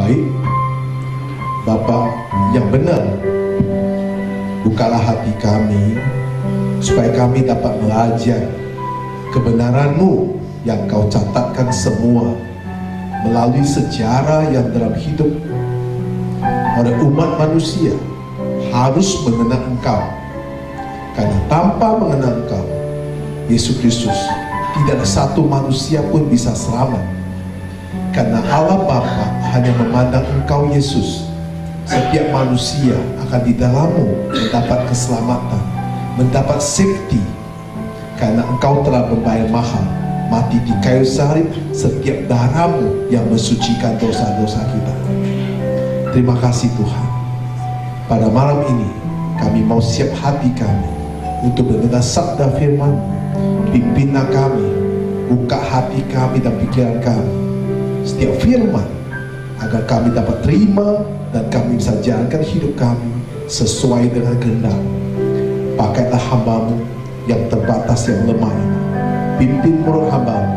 baik, Bapa yang benar, bukalah hati kami supaya kami dapat belajar kebenaran-Mu yang Kau catatkan semua melalui sejarah yang dalam hidup oleh umat manusia harus mengenal Engkau. Karena tanpa mengenal Engkau, Yesus Kristus, tidak ada satu manusia pun bisa selamat. Karena Allah Bapa hanya memandang Engkau Yesus, setiap manusia akan di dalam-Mu mendapat keselamatan, mendapat safety. Karena Engkau telah membayar mahal, mati di kayu salib, setiap darah-Mu yang mensucikan dosa-dosa kita. Terima kasih Tuhan. Pada malam ini kami mau siap hati kami untuk mendengar sabda firman. Pimpinlah kami, buka hati kami dan pikiran kami setiap firman, agar kami dapat terima dan kami bisa jalankan hidup kami sesuai dengan kehendak. Pakailah hamba-Mu yang terbatas, yang lemah ini. Pimpin mulut hamba-Mu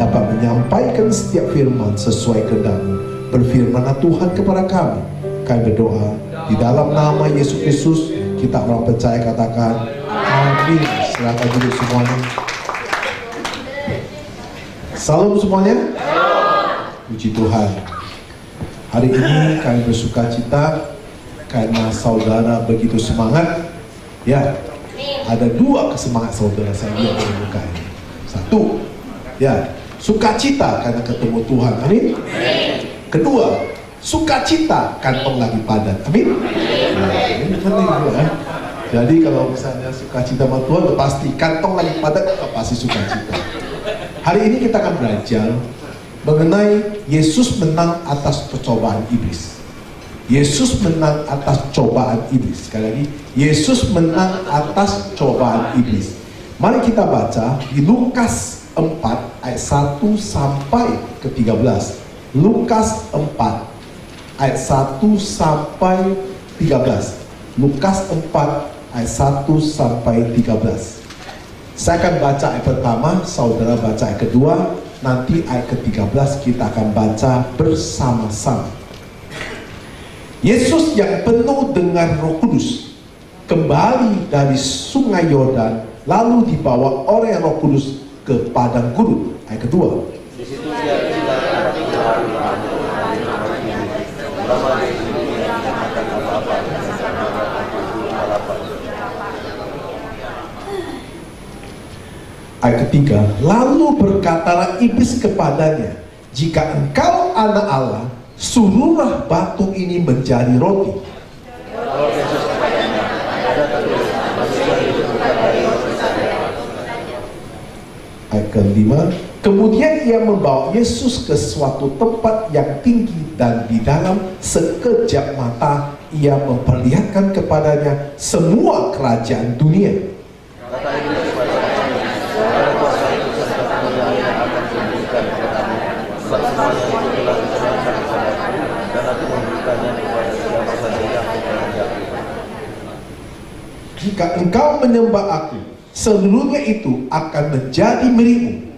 dapat menyampaikan setiap firman sesuai kehendak-Mu. Berfirmanlah Tuhan kepada kami. Kami berdoa di dalam nama Yesus Kristus. Kita orang percaya katakan amin. Silakan duduk semuanya. Salam semuanya. Puji Tuhan. Hari ini kami bersuka cita karena saudara begitu semangat. Ya, ada dua kesemangat saudara saya lihat di muka ini. Satu, ya, sukacita karena ketemu Tuhan. Amin. Kedua, sukacita kantong lagi padat. Amin. Nah, ini penting ya. Jadi kalau misalnya sukacita sama Tuhan, pasti kantong lagi padat, pasti sukacita. Hari ini kita akan belajar mengenai Yesus menang atas percobaan iblis. Yesus menang atas cobaan iblis. Sekali lagi, Yesus menang atas cobaan iblis. Mari kita baca di Lukas 4 ayat 1 sampai ke 13. Lukas 4 ayat 1 sampai 13. Lukas 4 ayat 1 sampai 13. Saya akan baca ayat pertama, saudara baca ayat kedua, nanti ayat ke-13 kita akan baca bersama-sama. Yesus yang penuh dengan Roh Kudus kembali dari sungai Yordan, lalu dibawa oleh Roh Kudus ke padang gurun. Ayat kedua. Di situ dia bilang ayat ketiga, lalu berkatalah iblis kepadanya, jika engkau anak Allah, suruhlah batu ini menjadi roti. Ayat kelima, kemudian ia membawa Yesus ke suatu tempat yang tinggi dan di dalam sekejap mata ia memperlihatkan kepadanya semua kerajaan dunia. Jika engkau menyembah aku, seluruhnya itu akan menjadi milikmu.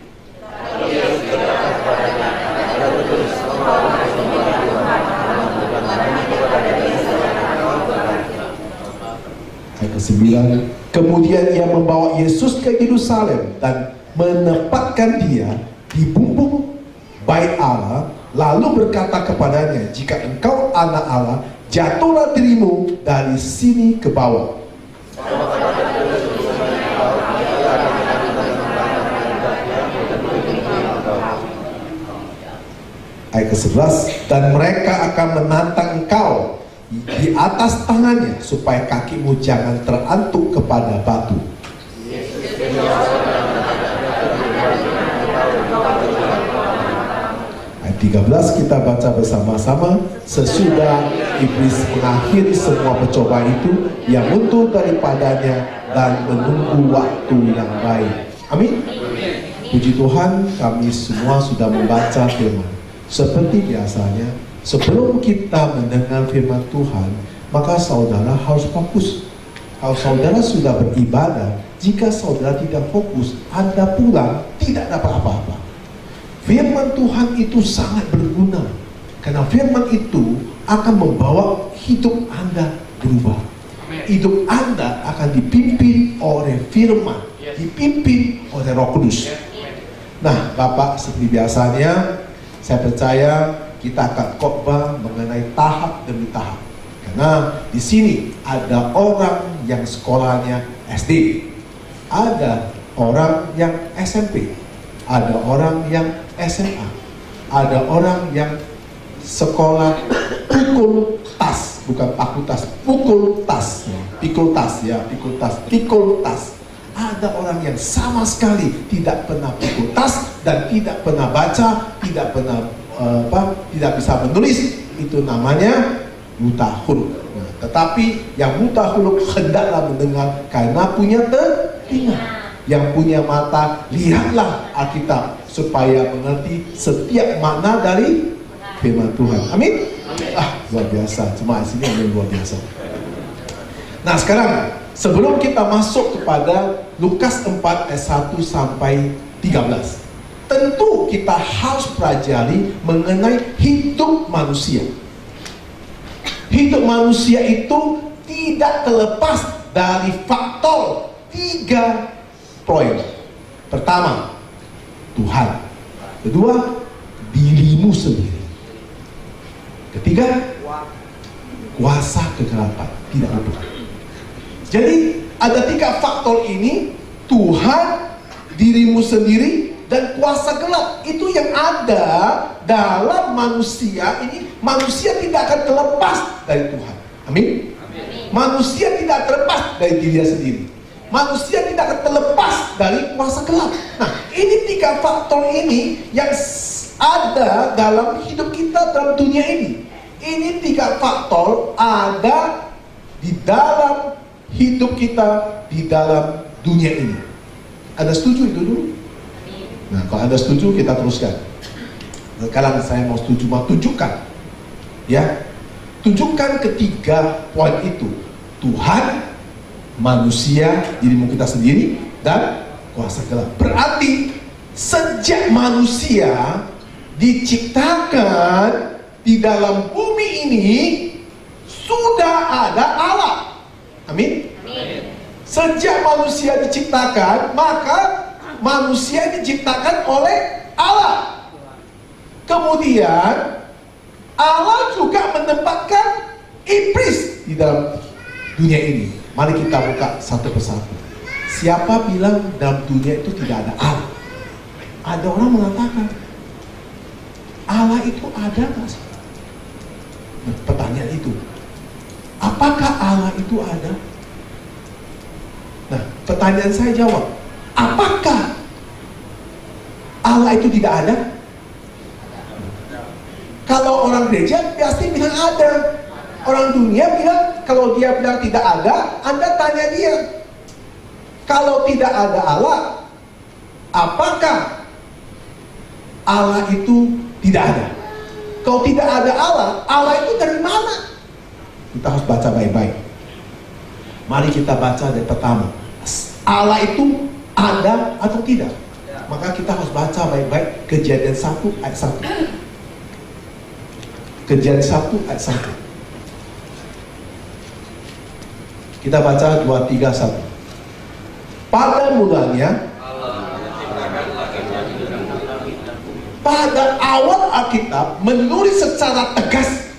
Ayat ke-9, kemudian ia membawa Yesus ke Yerusalem dan menempatkan dia di bumbung bait Allah, lalu berkata kepadanya, jika engkau anak Allah, jatuhlah dirimu dari sini ke bawah. Ayat ke-11, dan mereka akan menantang engkau di atas tangannya supaya kakimu jangan terantuk kepada batu. Ayat 13 kita baca bersama-sama. Sesudah iblis mengakhiri semua percobaan itu, ia mundur daripadanya dan menunggu waktu yang baik. Amin. Puji Tuhan, kami semua sudah membaca firman. Seperti biasanya, sebelum kita mendengar firman Tuhan, maka saudara harus fokus. Kalau saudara sudah beribadah, jika saudara tidak fokus, Anda pulang tidak dapat apa-apa. Firman Tuhan itu sangat berguna, karena Nah, firman itu akan membawa hidup Anda berubah. Hidup Anda akan dipimpin oleh firman, dipimpin oleh Roh Kudus. Nah, Bapak, seperti biasanya, saya percaya kita akan khotbah mengenai tahap demi tahap. Karena di sini ada orang yang sekolahnya SD, ada orang yang SMP, ada orang yang SMA, ada orang yang sekolah pukul tas, bukan paku tas, pukul tas, pikul tas ya, pikul tas, pikul tas. Ada orang yang sama sekali tidak pernah pikul tas dan tidak pernah baca, tidak pernah tidak bisa menulis. Itu namanya buta huruf. Nah, tetapi yang buta huruf hendaklah mendengar karena punya telinga. Yang punya mata, lihatlah Alkitab supaya mengerti setiap makna dari firman Tuhan. Amin. Luar biasa. Jemaat sini yang luar biasa. Nah, sekarang sebelum kita masuk kepada Lukas 4 ayat 1 sampai 13, tentu kita harus pelajari mengenai hidup manusia. Hidup manusia itu tidak terlepas dari faktor 3 poin. Pertama, Tuhan. Kedua, dirimu sendiri. Ketiga, kuasa kegelapan. Tidak lupa. Jadi ada 3 faktor ini: Tuhan, dirimu sendiri, dan kuasa gelap. Itu yang ada dalam manusia ini. Manusia tidak akan terlepas dari Tuhan. Amin. Manusia tidak terlepas dari dirinya sendiri. Manusia tidak akan terlepas dari kuasa gelap. Nah, ini 3 faktor ini yang ada dalam hidup kita dalam dunia ini. Ini 3 faktor ada di dalam hidup kita di dalam dunia ini. Anda setuju itu dulu? Nah, kalau Anda setuju, kita teruskan. Sekarang saya mau setuju, mau tunjukkan. Ya, tunjukkan ketiga poin itu: Tuhan, manusia, dirimu kita sendiri, dan kuasa gelap. Berarti sejak manusia diciptakan di dalam bumi ini sudah ada Allah. Amin. Sejak manusia diciptakan, maka manusia diciptakan oleh Allah. Kemudian Allah juga menempatkan iblis di dalam dunia ini. Mari kita buka satu persatu. Siapa bilang dalam dunia itu tidak ada Allah? Ada orang mengatakan Allah itu ada nggak sih? Nah, pertanyaan itu, apakah Allah itu ada? Nah, pertanyaan saya jawab, apakah Allah itu tidak ada? Kalau orang gereja pasti bilang ada. Orang dunia bilang, kalau dia bilang tidak ada, Anda tanya dia, kalau tidak ada Allah, apakah Allah itu tidak ada? Kalau tidak ada Allah, Allah itu dari mana? Kita harus baca baik-baik. Mari kita baca dari pertama. Allah itu ada atau tidak? Maka kita harus baca baik-baik Kejadian 1 ayat 1. Kejadian 1 ayat 1. Kita baca 2, 3, 1. Pada mulanya, pada awal Alkitab menulis secara tegas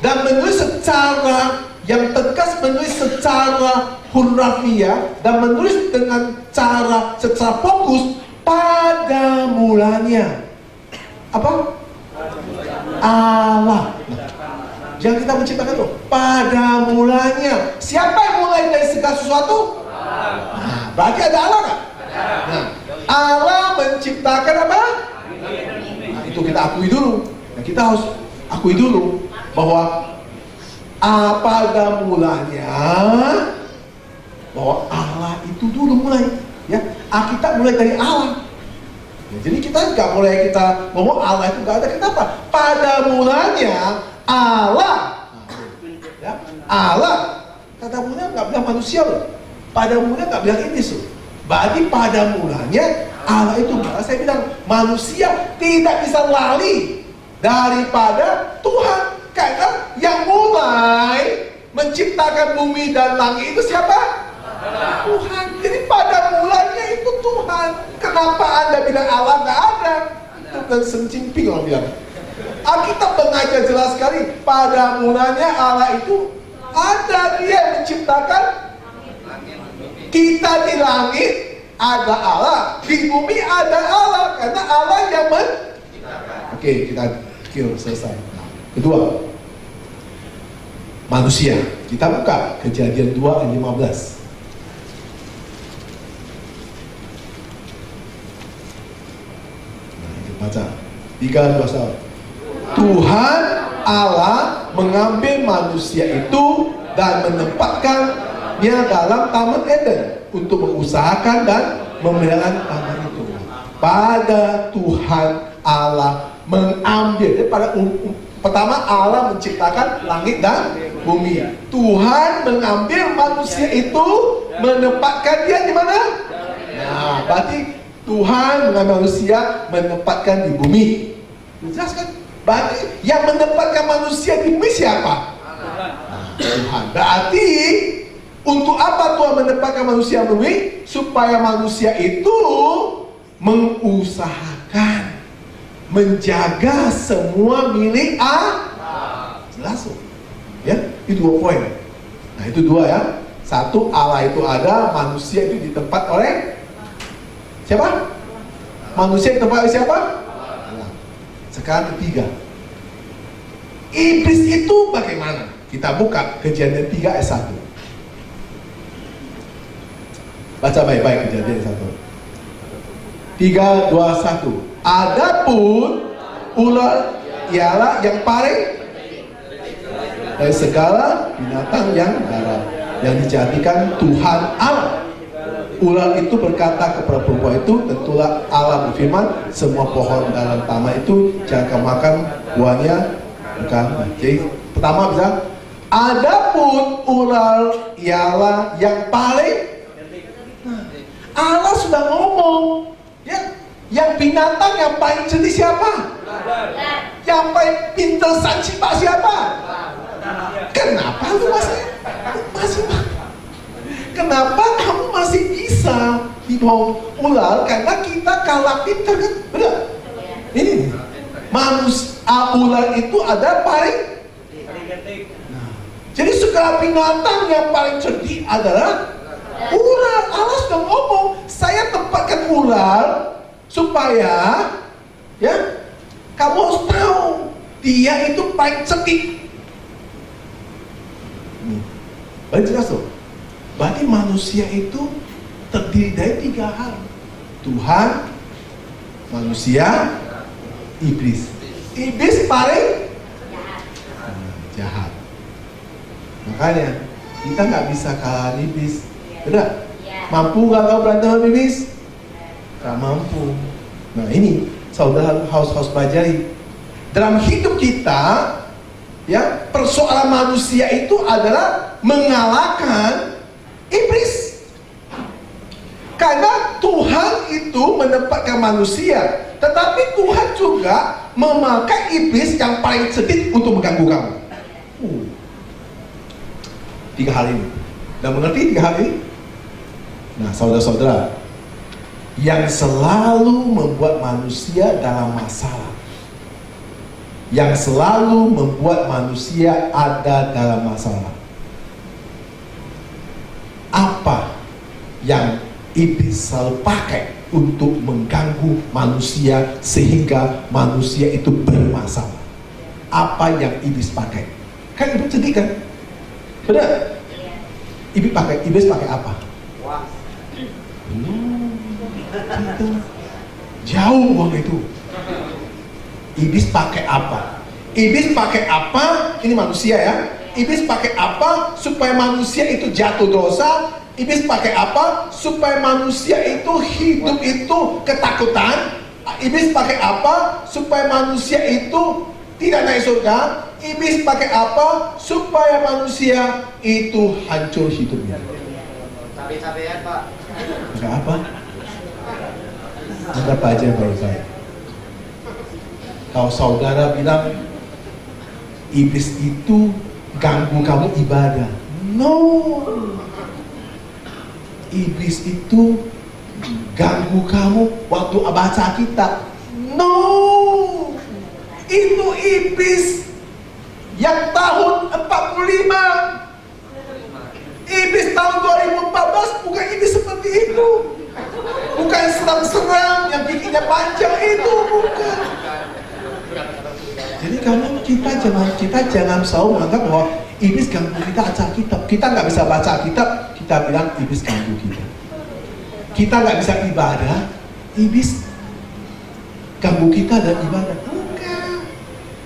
dan menulis secara yang tegas, menulis secara hurrafiah dan menulis dengan cara secara fokus. Pada mulanya apa? Allah. Jangan kita menciptakan itu. Pada mulanya. Siapa yang mulai dari segala sesuatu? Nah, berarti ada Allah kan? Nah, Allah menciptakan apa? Nah, itu kita akui dulu. Nah, kita harus akui dulu bahwa pada mulanya bahwa Allah itu dulu mulai. Ya, Alkitab mulai dari Allah. Ya, jadi kita nggak mulai kita ngomong Allah itu nggak ada. Kenapa? Pada mulanya Allah, ya, Allah. Kata mulanya nggak bilang manusia loh. Pada mulanya nggak bilang ini loh. Berarti pada mulanya Allah itu. Saya bilang manusia tidak bisa lari daripada Tuhan. Karena yang mulai menciptakan bumi dan langit itu siapa? Tuhan. Jadi pada mulanya itu Tuhan. Kenapa Anda bilang Allah nggak ada? Itu kan sencimping orang bilang. Alkitab mengajar jelas sekali. Pada mulanya Allah itu ada. Dia menciptakan. Kita di langit ada Allah, di bumi ada Allah, karena Allah yang Oke, kita selesai. Kedua, manusia. Kita buka Kejadian 2 ayat 15. Nah, itu baca 3, 2, 1. Tuhan Allah mengambil manusia itu dan menempatkannya dalam Taman Eden untuk mengusahakan dan memelihara taman itu. Pada Tuhan Allah mengambil. Jadi pertama Allah menciptakan langit dan bumi. Tuhan mengambil manusia itu, menempatkan dia di mana? Nah, berarti Tuhan mengambil manusia, menempatkan di bumi. Jelas kan? Berarti yang menempatkan manusia di bumi siapa? Tuhan. Berarti untuk apa Tuhan menempatkan manusia di bumi? Supaya manusia itu mengusahakan, menjaga semua milik Allah. Jelas loh. Ya, itu 2 poin. Nah, itu 2 ya. 1, Allah itu ada, manusia itu ditempat oleh siapa? Manusia ditempat oleh siapa? Allah. Sekarang ketiga, iblis itu bagaimana? Kita buka Kejadian 3 ayat 1. Baca baik-baik Kejadian 1. 3, 2, 1. Adapun ular ialah yang paling dari segala binatang yang darat yang dijadikan Tuhan Allah. Ular itu berkata kepada perempuan itu, tentulah Allah berfirman, semua pohon dalam taman itu jangan makan buahnya. Bukan. Jadi pertama bisa, adapun ular ialah yang paling. Allah sudah ngomong, ya, yang binatang yang paling cerdik siapa? Yang paling pintar sancipa siapa? Kenapa lu masih kenapa kamu masih bisa dibohong ular? Karena kita kalah pintar kan? Benar? Ini ular itu ada paling. Jadi segala binatang yang paling cerdik adalah ular. Allah sudah ngomong, saya tempatkan ular supaya ya kamu harus tahu dia itu paling cerdik. Baik, jelas loh. Berarti manusia itu terdiri dari 3 hal: Tuhan, manusia, iblis. Iblis paling jahat. Makanya kita nggak bisa kalah iblis. Benar? Mampu nggak kau berantem sama iblis? Nggak mampu. Nah ini saudara harus pelajari. Dalam hidup kita, ya, persoalan manusia itu adalah mengalahkan iblis. Karena Tuhan itu menempatkan manusia, tetapi Tuhan juga memakai iblis yang paling cerdik untuk mengganggu kamu. 3 hal ini. Dan mengerti 3 hal ini? Nah, saudara-saudara, yang selalu membuat manusia dalam masalah, yang selalu membuat manusia ada dalam masalah, apa yang iblis selalu pakai untuk mengganggu manusia sehingga manusia itu bermasalah? Apa yang iblis pakai? Kan iblis sedih kan? Benar? Iblis pakai apa? Gitu. Jauh uang itu. Iblis pakai apa? Iblis pakai apa? Ini manusia ya. Iblis pakai apa supaya manusia itu jatuh dosa? Iblis pakai apa supaya manusia itu hidup itu ketakutan? Iblis pakai apa supaya manusia itu tidak naik surga? Iblis pakai apa supaya manusia itu hancur hidupnya? Cabai-cabean, Pak. Enggak apa? Anggap aja baik-baik. Kalau saudara bilang iblis itu ganggu kamu ibadah, no. Iblis itu ganggu kamu waktu baca kitab, no. Itu iblis yang tahun 45. Iblis tahun 2014 bukan iblis seperti itu. Bukan serang-serang yang giginya panjang itu, bukan. Jadi kita jangan selalu menganggap bahwa iblis ganggu kita baca kitab. Kita nggak bisa baca kitab, kita bilang iblis ganggu kita. Kita nggak bisa ibadah, iblis ganggu kita dan ibadah. Bukan.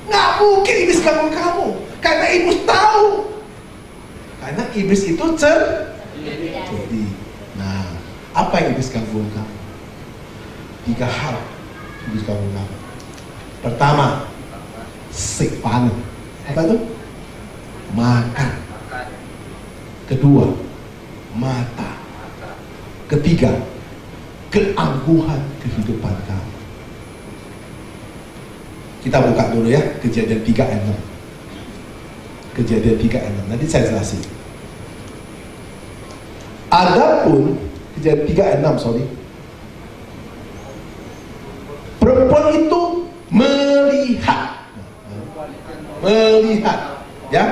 Nggak mungkin iblis ganggu kamu, karena iblis tahu. Karena iblis itu jadi. Nah, apa yang iblis ganggu kamu? 3 hal iblis ganggu kamu. Pertama, sikpaan. Apa itu? Makan. Kedua, mata. Ketiga, keangkuhan kehidupan kamu. Kita buka dulu ya, Kejadian 3 ayat 6. Kejadian 3 ayat 6. Nanti saya jelasin. Adapun Kejadian 3 ayat 6, sorry. Perempuan itu melihat, ya.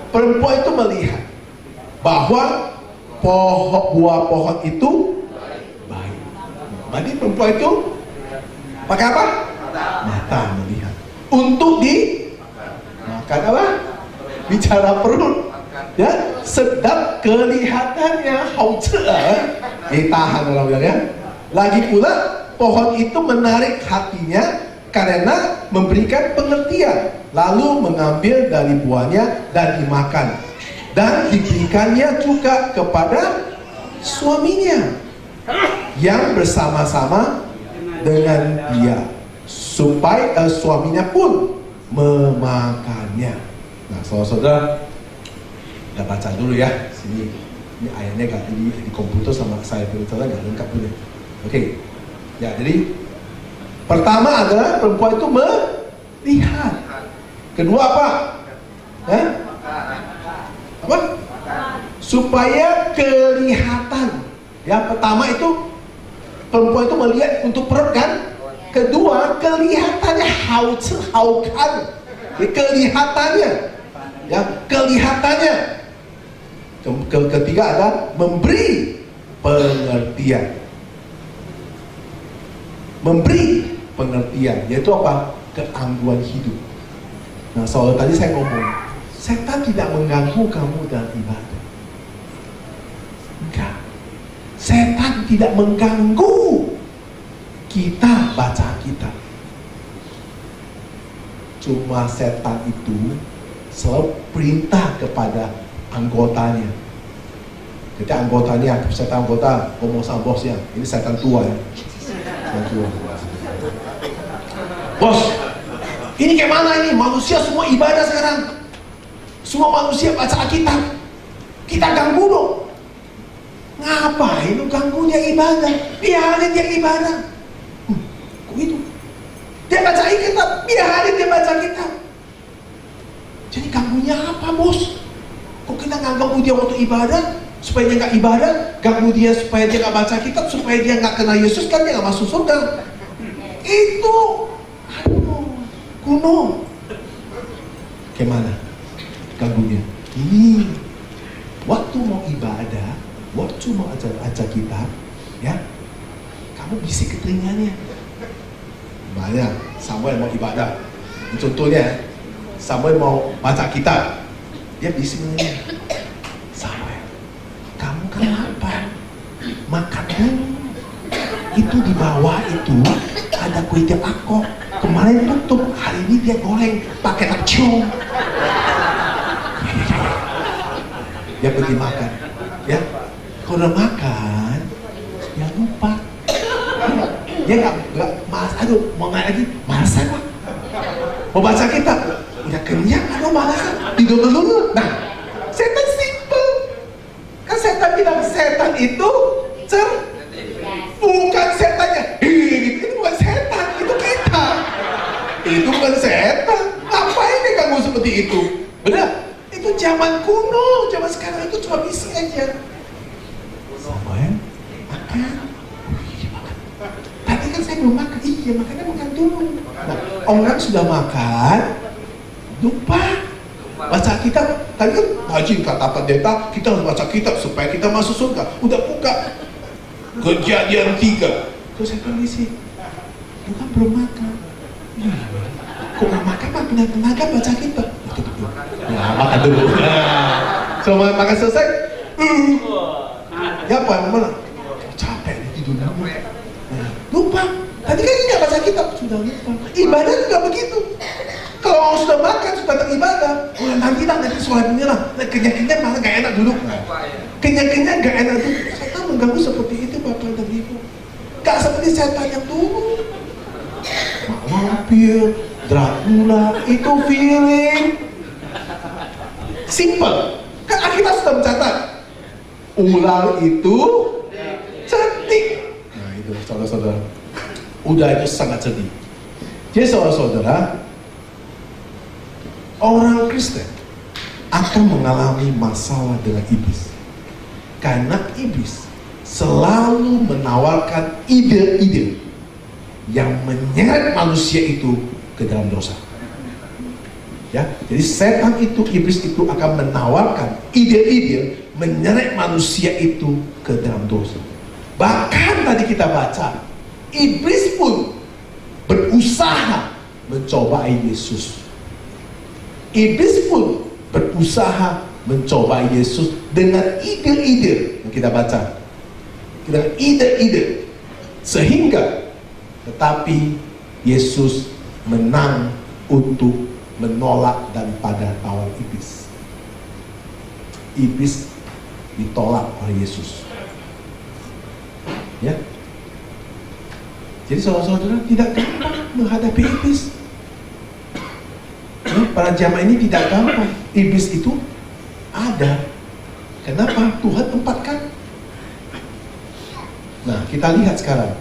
Perempuan itu melihat bahwa buah pohon itu baik. Jadi perempuan itu pakai apa? Mata melihat. Untuk dimakan apa? Bicara perut. Ya, sedap kelihatannya, tahan orang bilang ya. Lagi pula pohon itu menarik hatinya karena memberikan pengertian, lalu mengambil dari buahnya dan dimakan, dan diberikannya juga kepada suaminya yang bersama-sama dengan dia, supaya suaminya pun memakannya. Nah, saudara-saudara, kita baca dulu ya. Sini, ini ayatnya gak di komputer sama saya saudara nggak lengkap dulu. Oke, ya jadi pertama adalah perempuan itu melihat. Kedua apa? Apa? Supaya kelihatan. Ya, pertama itu perempuan itu melihat untuk perut kan. Kedua, kelihatannya haukan. Kelihatannya. Ya, kelihatannya. Ketiga adalah memberi pengertian. Memberi pengertian, yaitu apa? Keangguhan hidup. Nah, soal tadi saya ngomong, setan tidak mengganggu kamu dalam ibadah. Enggak. Setan tidak mengganggu kita baca kitab. Cuma setan itu selalu perintah kepada anggotanya. Ketika anggotanya, setan anggota ngomong sama bosnya, ini setan tua ya. Setan tua. Bos, ini kayak mana ini? Manusia semua ibadah sekarang. Semua manusia baca kitab. Kita ganggu dong. Ngapain lu ganggu dia ibadah? Biarin dia ibadah. Kok itu? Dia baca kitab, biarin dia baca kitab. Jadi ganggunya apa, bos? Kok kita nggak ganggu dia waktu ibadah? Supaya dia nggak ibadah, ganggu dia supaya dia nggak baca kitab, supaya dia nggak kenal Yesus, kan dia nggak masuk surga. Itu, kuno. Gimana? Ganggunya. Ini, waktu mau ibadah, waktu mau aja kitab, ya, kamu bisik ke telinganya. Banyak, Samuel mau ibadah. Contohnya, Samuel mau baca kitab, dia bisik dengan Samuel, kamu kenapa? Makan dulu. Itu di bawah itu ada kue tiap akok. Kemarin tutup, hari ini dia goreng pakai takcium. Dia pergi makan, ya. Kalau udah makan, ya lupa. Dia nggak malas. Aduh, mau nggak lagi? Malasan pak. Mau baca kitab, udah kenyang, aduh malasan. Tidur dulu. Nah, setan simple. Kan setan bilang setan itu bukan setannya. Itu bukan setan, itu kita. Itu bukan seperti itu. Benar? Itu zaman kuno, zaman sekarang itu cuma misi aja. Sama ya? Makan. Iya makan. Tadi kan saya belum makan. Iya makannya makan dulu. Nah, orang sudah makan, lupa baca kitab. Tadi kan haji kata pendeta, kita harus baca kitab supaya kita masuk surga. Udah buka Kejadian 3. Terus saya permisi, bukan belum makan. Kok nggak makan mah punya tenaga baca kitab. Ya makan dulu. Selama makan selesai, ya apa mana? Capek nih tidur dulu. Lupa. Tadi kan nggak baca kitab, sudah lupa. Ibadah juga begitu. Kalau orang sudah makan, sudah beribadah, nanti sholat ini lah. Kenyang-kenyang malah nggak enak duduk. Kenyang-kenyang nggak enak duduk. Setan mengganggu seperti itu Bapak dan Ibu. Gak seperti setan yang dulu. Vampir, Dracula, itu feeling. Simple. Kan Alkitab sudah mencatat. Ular itu cantik. Nah itu saudara-saudara. Udah itu sangat sedih. Jadi saudara-saudara, orang Kristen akan mengalami masalah dengan iblis. Karena iblis selalu menawarkan ide-ide yang menyeret manusia itu ke dalam dosa. Ya, jadi setan itu, iblis itu akan menawarkan ide-ide menyeret manusia itu ke dalam dosa. Bahkan tadi kita baca, iblis pun berusaha mencobai Yesus. Iblis pun berusaha mencobai Yesus dengan ide-ide yang kita baca. Dengan ide-ide. Sehingga tetapi Yesus menang untuk menolak daripada lawan iblis. Iblis ditolak oleh Yesus. Ya. Jadi saudara-saudara tidak gampang menghadapi iblis. Pada zaman ini tidak gampang. Iblis itu ada. Kenapa? Tuhan tempatkan. Nah, kita lihat sekarang,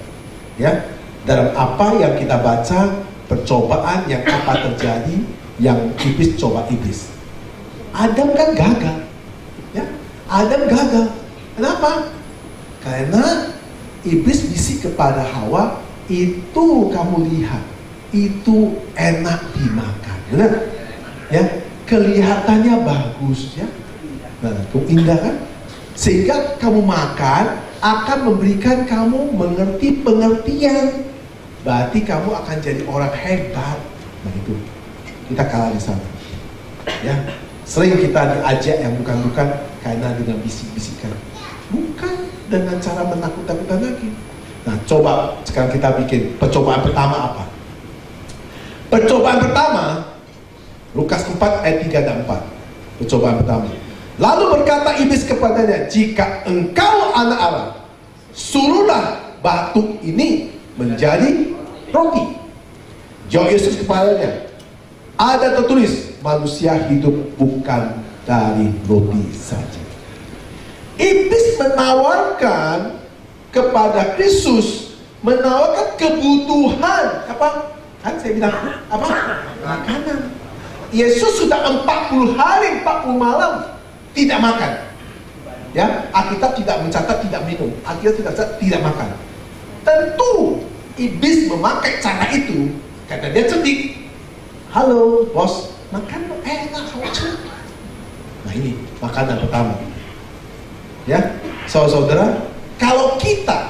ya, dalam apa yang kita baca, percobaan yang apa terjadi, yang iblis coba iblis. Adam kan gagal, ya. Adam gagal. Kenapa? Karena iblis bisik kepada Hawa, itu kamu lihat, itu enak dimakan, benar? Ya, kelihatannya bagus, ya. Nah, itu indah kan? Sehingga kamu makan akan memberikan kamu mengerti pengertian. Berarti kamu akan jadi orang hebat. Nah itu, kita kalah di sana. Ya, sering kita diajak yang bukan-bukan karena dengan bisik-bisikan, bukan dengan cara menakut-nakutan lagi. Nah, coba sekarang kita bikin percobaan pertama apa? Percobaan pertama, Lukas 4 ayat 3 dan 4. Percobaan pertama. Lalu berkata iblis kepadanya, jika engkau anak Allah, suruhlah batu ini menjadi roti. Jawab Yesus kepadanya, ada tertulis, manusia hidup bukan dari roti saja. Iblis menawarkan kepada Kristus, menawarkan kebutuhan apa? Kan saya bilang apa? Makanan. Yesus sudah 40 hari 40 malam tidak makan. Ya, Alkitab tidak mencatat tidak minum. Alkitab tidak mencatat tidak makan. Tentu iblis memakai cara itu karena dia cerdik. Halo, bos, makan enak, lucu. Nah ini makanan pertama. Ya, saudara-saudara, kalau kita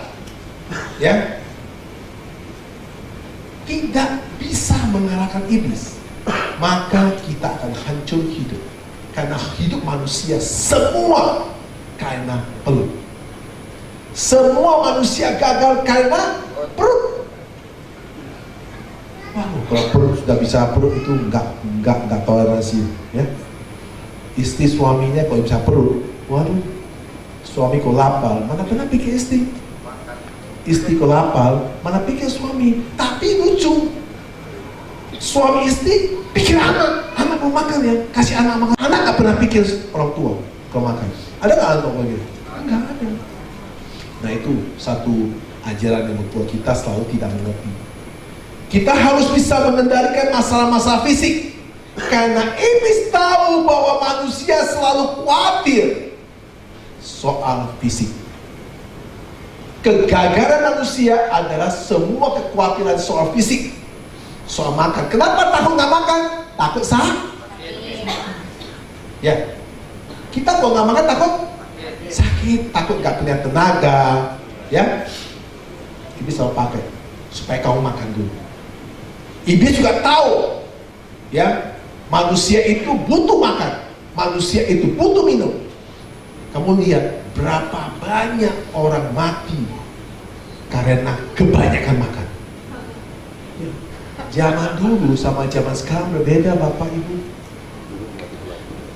ya tidak bisa mengalahkan iblis, maka kita akan hancur hidup. Karena hidup manusia semua karena perut. Semua manusia gagal karena perut. Waduh, kalau perut sudah bisa perut itu enggak toleransi, ya. Istri suaminya kalau bisa perut, waduh, suami kok lapar, mana pernah pikir istri? Istri kok lapar, mana pikir suami? Tapi lucu, suami istri pikir anak mau makan ya, kasih anak makan. Anak gak pernah pikir orang tua kalau makan. Ada gak anak begitu? Enggak ada. Nah itu satu ajaran yang membuat kita selalu tidak mengerti. Kita harus bisa mengendalikan masalah-masalah fisik. Karena iblis tahu bahwa manusia selalu khawatir soal fisik. Kegagalan manusia adalah semua kekhawatiran soal fisik, soal makan. Kenapa takut nggak makan? Takut ya. Kita kalau nggak makan takut sakit, takut nggak punya tenaga, ya. Iblis selalu pakai supaya kamu makan dulu. Iblis juga tahu, ya, manusia itu butuh makan, manusia itu butuh minum. Kamu lihat berapa banyak orang mati karena kebanyakan makan. Ya. Zaman dulu sama zaman sekarang berbeda, Bapak Ibu.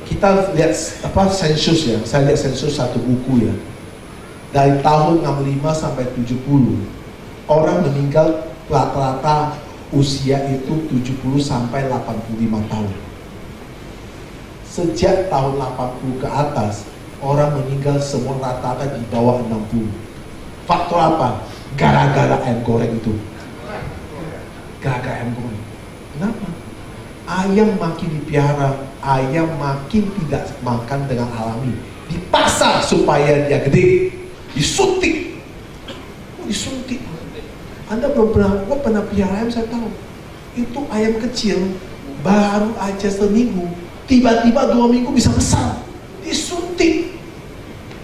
Kita lihat sensus ya, saya lihat sensus satu buku ya. Dari tahun 65 sampai 70, orang meninggal rata-rata usia itu 70 sampai 85 tahun. Sejak tahun 80 ke atas, orang meninggal semua rata-rata di bawah 60. Faktor apa? Gara-gara ayam goreng itu. Gara-gara ayam goreng. Kenapa? Ayam makin dipelihara, ayam makin tidak makan dengan alami. Dipaksa supaya dia gede, disuntik. Disuntik. Anda belum pernah, gua pernah pelihara ayam, saya tahu. Itu ayam kecil, baru aja seminggu, tiba-tiba 2 minggu bisa besar. Disuntik.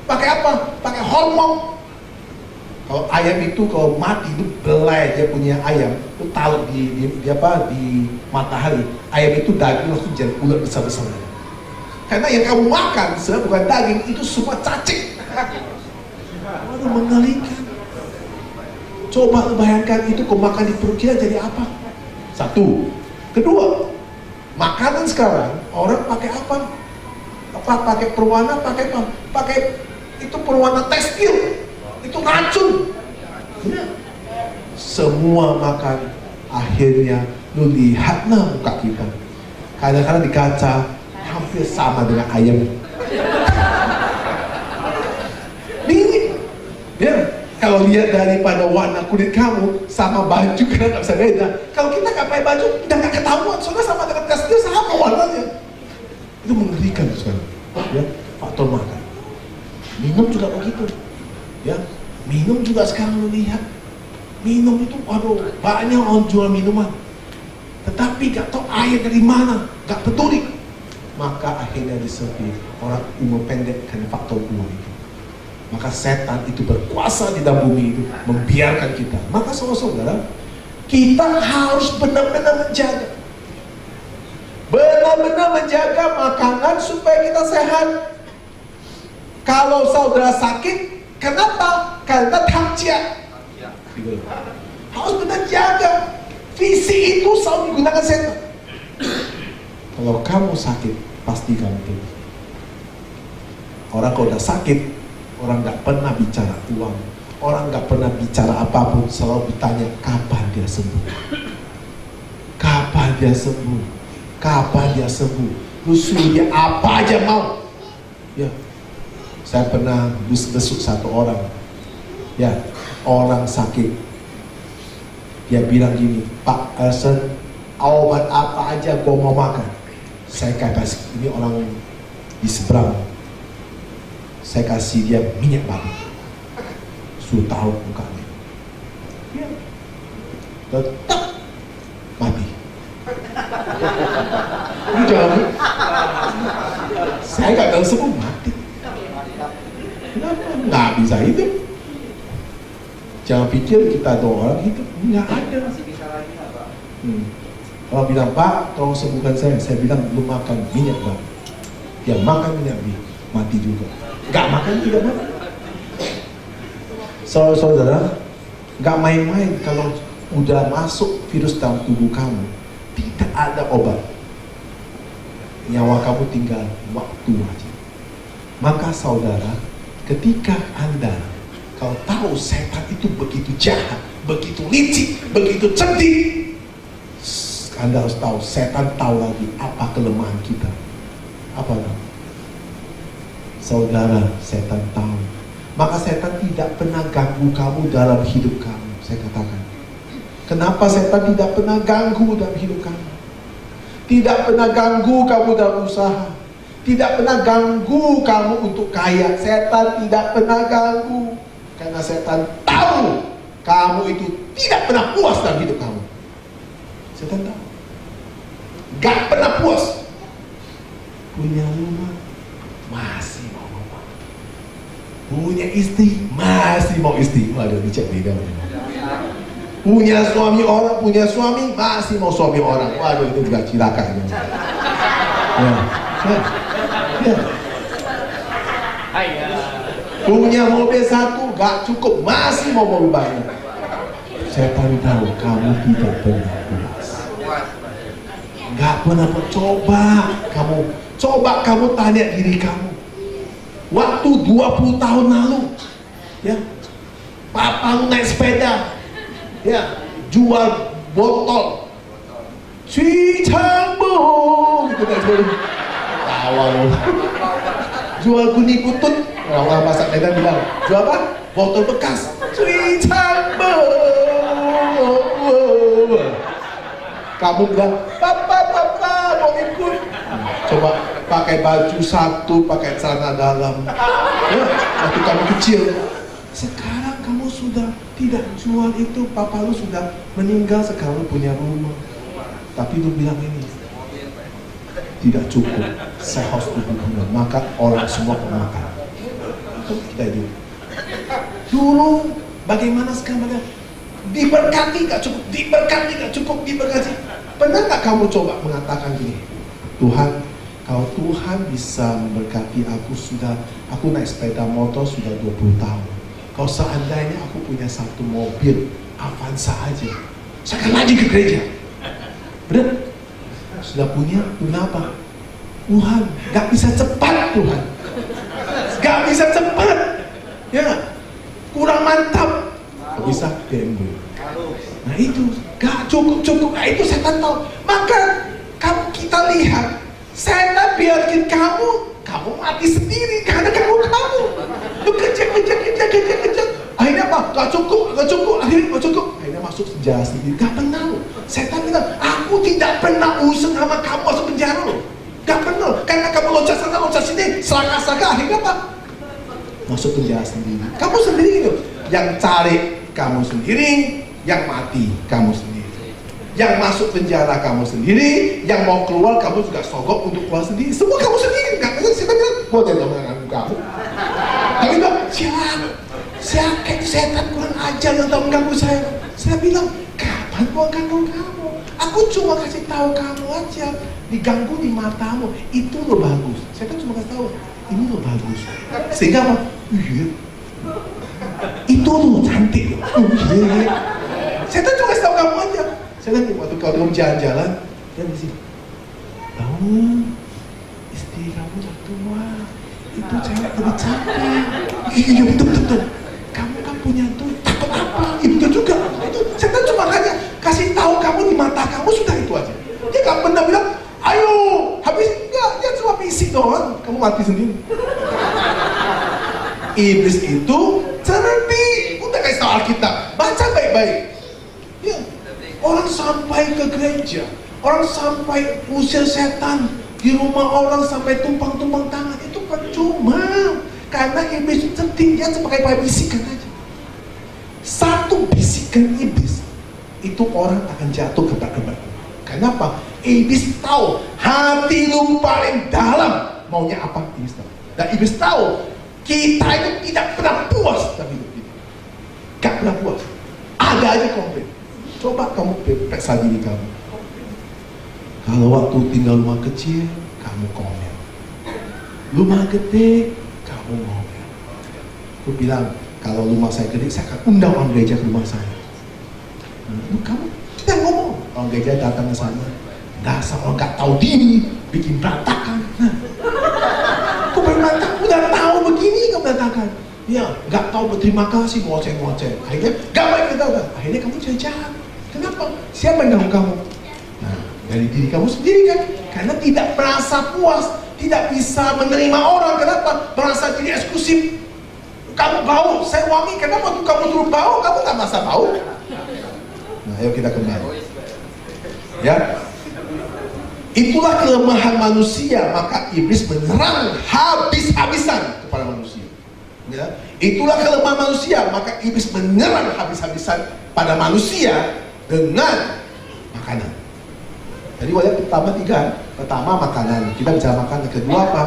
Pakai apa? Pakai hormon. Kalau ayam itu kalau mati itu belai, dia punya ayam itu taruh di matahari. Ayam itu daging langsung jadi ulat besar-besar. Karena yang kamu makan sebenarnya bukan daging, itu semua cacing. Waduh, mengerikan. Coba bayangkan itu kau makan di perut kita jadi apa? Satu. Kedua, makanan sekarang orang pakai apa? Pakai perwarna, pakai apa? Pakai itu perwarna tekstil. Itu racun. Semua makan akhirnya lu lihatlah muka kita. Kadang-kadang di kaca hampir sama dengan ayam. Mirip. Ya. Kalau lihat daripada warna kulit kamu sama baju, karena nggak bisa beda. Kalau kita nggak pakai baju, udah nggak ketahuan. Soalnya sama dengan tekstil sama warnanya. Itu mengerikan sekarang. Ya, faktor makan. Minum juga begitu. Ya, minum juga sekarang lu lihat. Minum itu, waduh, banyak orang jual minuman. Tetapi nggak tahu air dari mana, nggak peduli. Maka akhirnya disebut orang umur pendek karena faktor uang itu. Maka setan itu berkuasa di dalam bumi itu, membiarkan kita. Maka saudara-saudara, kita harus benar-benar menjaga. Benar-benar menjaga makanan supaya kita sehat. Kalau saudara sakit, kenapa? Karena takjia. Harus benar jaga. Visi itu selalu digunakan setan. Kalau kamu sakit, pasti kamu tidur. Orang kalau udah sakit, orang nggak pernah bicara uang, orang nggak pernah bicara apapun, selalu bertanya kapan dia sembuh, kapan dia sembuh, kapan dia sembuh. Lu suruh dia apa aja mau. Ya, saya pernah besuk satu orang, ya, orang sakit. Dia bilang gini, Pak Ersen, obat apa aja gua mau makan. Saya kasih, ini orang di seberang. Saya kasih dia minyak babi, suruh taruh mukanya, ya, tetap mati. Ini jangan, saya nggak tahu semua mati. Kenapa? Nggak bisa hidup. Jangan pikir kita ada orang hidup, nggak ada. Kalau bilang Pak, tolong sembuhkan saya bilang belum makan minyak babi. Dia makan minyak babi, mati juga. Gak makan tidak makan. Saudara, gak main-main kalau udah masuk virus dalam tubuh kamu. Tidak ada obat. Nyawa kamu tinggal waktu aja. Maka saudara, ketika Anda kalau tahu setan itu begitu jahat, begitu licik, begitu cerdik, Anda harus tahu setan tahu lagi apa kelemahan kita. Apa namanya? Saudara, setan tahu. Maka setan tidak pernah ganggu kamu dalam hidup kamu. Saya katakan, kenapa setan tidak pernah ganggu dalam hidup kamu? Tidak pernah ganggu kamu dalam usaha. Tidak pernah ganggu kamu untuk kaya. Setan tidak pernah ganggu. Karena setan tahu kamu itu tidak pernah puas dalam hidup kamu. Setan tahu. Gak pernah puas. Punya rumah, masih mau rumah. Punya istri, masih mau istri. Waduh, dicek beda. Punya suami orang, punya suami, masih mau suami orang. Waduh, itu juga cilaka. Ya. Punya mobil satu, gak cukup, masih mau mobil banyak. Setan tahu kamu tidak pernah puas. Gak pernah coba kamu tanya diri kamu. Waktu 20 tahun lalu, ya, papamu naik sepeda, ya, jual botol, Cicangbo, gitu kan, awal jual kuning putut, orang masak Medan bilang, jual apa? Botol bekas, Cicangbo. Kamu bilang, papa mau ikut. Coba pakai baju satu, pakai celana dalam. Ya, waktu kamu kecil. Sekarang kamu sudah tidak jual itu. Papa lu sudah meninggal, sekarang lu punya rumah. Tapi lu bilang ini, tidak cukup. Saya harus berhubungan. Maka orang semua makan. Itu kita hidup. Dulu bagaimana sekarang? Diberkati gak cukup, diberkati. Pernah gak kamu coba mengatakan gini, Tuhan, kalau Tuhan bisa memberkati aku naik sepeda motor sudah 20 tahun. Kalau seandainya aku punya satu mobil Avanza aja, saya akan lagi ke gereja. Benar? Sudah punya, kenapa? Tuhan, gak bisa cepat Tuhan. Gak bisa cepat. Ya, kurang mantap. Bisa BMW. Nah itu gak cukup. Nah itu setan tahu. Maka kita lihat setan biarkan kamu mati sendiri karena kamu lu kerja. Akhirnya apa? Gak cukup. Akhirnya gak cukup. Akhirnya masuk penjara sendiri. Gak pernah. Setan bilang, aku tidak pernah usaha sama kamu masuk penjara loh. Gak pernah. Karena kamu loncat sana loncat sini, selaka. Akhirnya apa? Masuk penjara sendiri. Kamu sendiri gitu. Yang cari kamu sendiri, yang mati kamu sendiri, yang masuk penjara kamu sendiri, yang mau keluar kamu juga sogok untuk keluar sendiri. Semua kamu sendiri. Gak bisa siapa bilang, gua tidak mengganggu kamu. Tapi bilang, siapa setan kurang ajar yang tak mengganggu saya. Saya bilang, kapan gua ganggu kamu? Aku cuma kasih tahu kamu aja. Diganggu di matamu, itu lo bagus. Setan cuma kasih tahu, ini lo bagus. Sehingga apa? Iya. Itu tuh cantik loh. Iya. Setan cuma kasih tahu kamu aja. Setan waktu kamu jalan-jalan, dia mesti bangun. Istri kamu udah tua. Itu cewek lebih cantik. Iya betul. Kamu kan punya tuh takut apa? Itu juga. Itu setan cuma kasih tahu kamu di mata kamu sudah itu aja. Dia gak pernah bilang, ayo habis enggak. Dia cuma bisik doang. Kamu mati sendiri. Iblis itu cerdik. Udah kasih tahu Alkitab. Baca baik-baik. Ya. Orang sampai ke gereja, orang sampai usir setan di rumah orang sampai tumpang-tumpang tangan, itu percuma. Karena iblis itu cerdik, dia sebagai bisikan aja. Satu bisikan iblis itu orang akan jatuh gebak-gebak. Kenapa? Iblis tahu hati lu paling dalam maunya apa. Iblis tahu. Dan iblis tahu kita itu tidak pernah puas dalam hidup kita. Gak pernah puas. Ada aja komplain. Coba kamu periksa diri kamu. Kalau waktu tinggal rumah kecil, kamu komel. Rumah gede, kamu ngomel. Aku bilang, kalau rumah saya gede, saya akan undang orang gereja ke rumah saya. Kamu kita ngomong. Orang gereja datang ke sana. Dasar orang gak tahu diri, bikin berantakan. Kok berantakan? Udah tahu begini kok berantakan. Ya, gak tahu berterima kasih, ngoceh-ngoceh. Akhirnya, gak baik kita udah. Akhirnya kamu jadi jahat. Kenapa? Siapa yang ganggu kamu? Nah, dari diri kamu sendiri kan? Karena tidak merasa puas, tidak bisa menerima orang. Kenapa? Merasa diri eksklusif. Kamu bau, saya wangi. Kenapa waktu kamu turun bau, kamu gak merasa bau? Nah, ayo kita kembali. Ya. Itulah kelemahan manusia, maka iblis menyerang habis-habisan kepada manusia. Ya. Itulah kelemahan manusia, maka iblis menyerang habis-habisan pada manusia dengan makanan. Jadi wajah pertama tiga. Pertama makanan, kita bicara makanan. Kedua apa?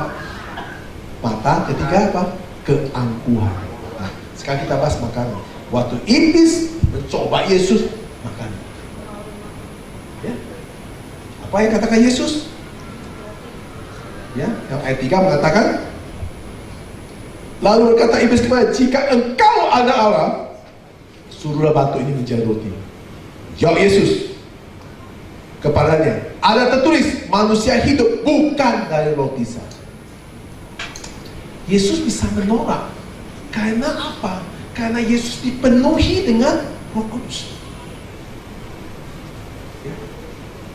Mata. Ketiga apa? Keangkuhan. Nah, sekarang kita bahas makanan. Waktu iblis mencoba Yesus makan. Ya. Apa yang katakan Yesus? Ya, yang ayat 3 mengatakan, lalu berkata iblis kepada, jika engkau ada Allah, suruhlah batu ini menjadi roti. Jawab Yesus kepadanya, ada tertulis, manusia hidup bukan dari roti saja. Yesus bisa menolak. Karena apa? Karena Yesus dipenuhi dengan Roh Kudus.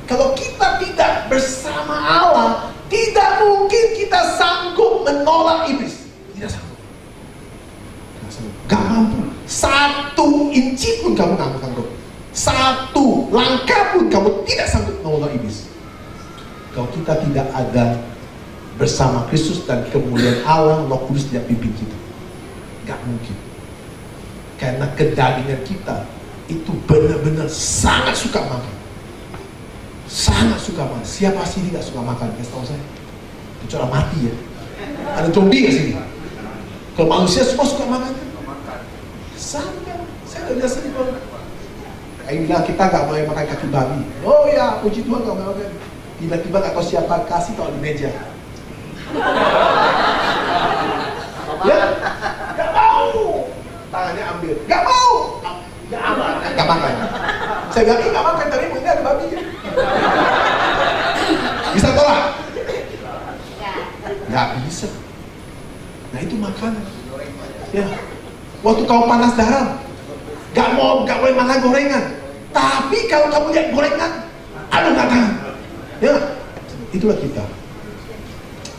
Kalau kita tidak bersama Allah, tidak mungkin kita sanggup menolak iblis. Tidak sanggup. Gak mampu. 1 inci pun kamu gak sanggup. 1 langkah pun kamu tidak sanggup menolak iblis. Kalau kita tidak ada bersama Kristus dan kemuliaan Allah, Roh Kudus tidak pimpin kita. Gak mungkin. Karena kedagingan kita itu benar-benar sangat suka makan. Sangat suka makan. Siapa sini gak suka makan? Kasih tahu saya. Kecuali mati ya. Ada zombie gak sini? Kalau manusia semua suka makan kan? Sangat. Saya udah biasa nih kalau kayak bilang kita gak mau makan kaki babi. Oh ya, puji Tuhan gak mau makan. Tiba-tiba gak tahu siapa kasih tahu di meja. Ya? Gak mau. Tangannya ambil. Gak mau. Gak makan. Saya bilang, gak makan, tapi ini ada babi ya. Bisa tolak? Gak bisa. Nah itu makanan. Ya. Waktu kau panas darah, gak boleh makan gorengan. Tapi kalau kamu lihat gorengan, aduh gak tahan. Ya, itulah kita.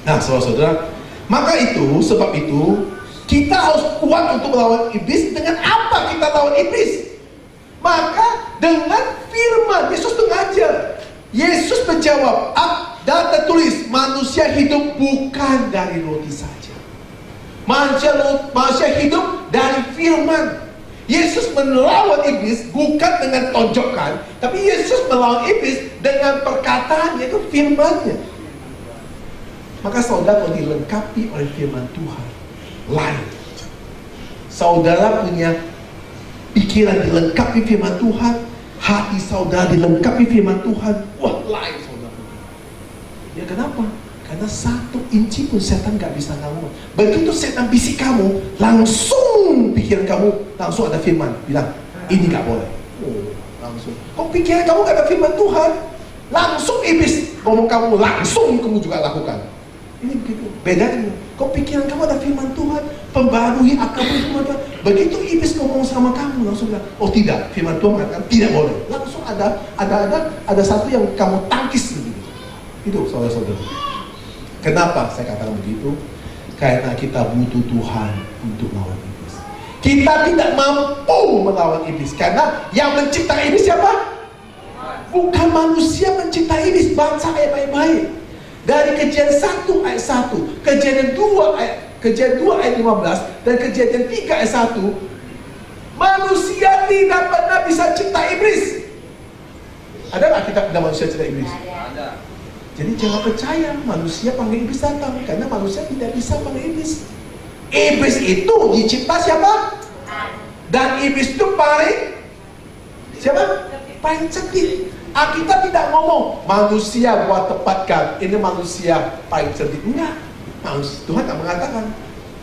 Nah, saudara-saudara, maka itu, sebab itu, kita harus kuat untuk melawan iblis. Dengan apa kita lawan iblis? Maka dengan firman. Yesus mengajar. Yesus menjawab, dan tertulis, manusia hidup bukan dari roti saja. Manusia hidup dari firman. Yesus melawan iblis bukan dengan tonjokan, tapi Yesus melawan iblis dengan perkataan, yaitu firman-Nya. Maka saudara dilengkapi oleh firman Tuhan, lain. Saudara punya pikiran dilengkapi firman Tuhan, hati saudara dilengkapi firman Tuhan, wah lain saudara. Ya kenapa? Karena 1 inci pun setan gak bisa ngomong. Begitu setan bisik kamu, langsung pikiran kamu langsung ada firman bilang, ini gak boleh. Oh, langsung. Kok pikiran kamu gak ada firman Tuhan? Langsung iblis ngomong kamu, langsung kamu juga lakukan. Ini begitu. Bedanya, kok pikiran kamu ada firman Tuhan, pembarui akalmu firman Tuhan. Begitu iblis ngomong sama kamu, langsung bilang, oh tidak, firman Tuhan mengatakan tidak boleh. Langsung ada satu yang kamu tangkis begitu. Itu saudara-saudara. Kenapa saya katakan begitu? Karena kita butuh Tuhan untuk melawan iblis. Kita tidak mampu melawan iblis karena yang mencipta iblis siapa? Bukan manusia mencipta iblis. Baca ayat baik-baik. Dari Kejadian 1 ayat 1, Kejadian 2 ayat 15, dan Kejadian 3 ayat 1, manusia tidak pernah bisa cipta iblis. Ada nggak kita tidak manusia cipta iblis? Ada. Jadi jangan percaya manusia panggil iblis datang, karena manusia tidak bisa panggil iblis. Iblis itu dicipta siapa? Dan iblis itu paling siapa? Paling cerdik. Alkitab tidak ngomong manusia buat tepatkan ini manusia paling cerdik. Enggak. Tuhan tak mengatakan.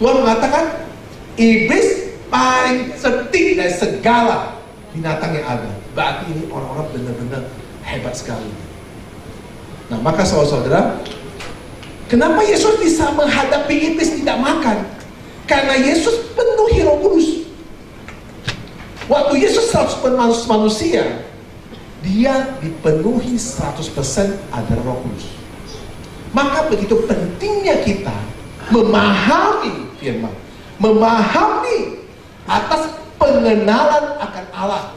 Tuhan mengatakan iblis paling cerdik dari segala binatang yang ada. Berarti ini orang-orang benar-benar hebat sekali. Nah, maka saudara-saudara, kenapa Yesus bisa menghadapi iblis tidak makan? Karena Yesus penuhi Roh Kudus. Waktu Yesus 100% manusia, dia dipenuhi 100% ada Roh Kudus. Maka begitu pentingnya kita memahami firman, memahami atas pengenalan akan Allah.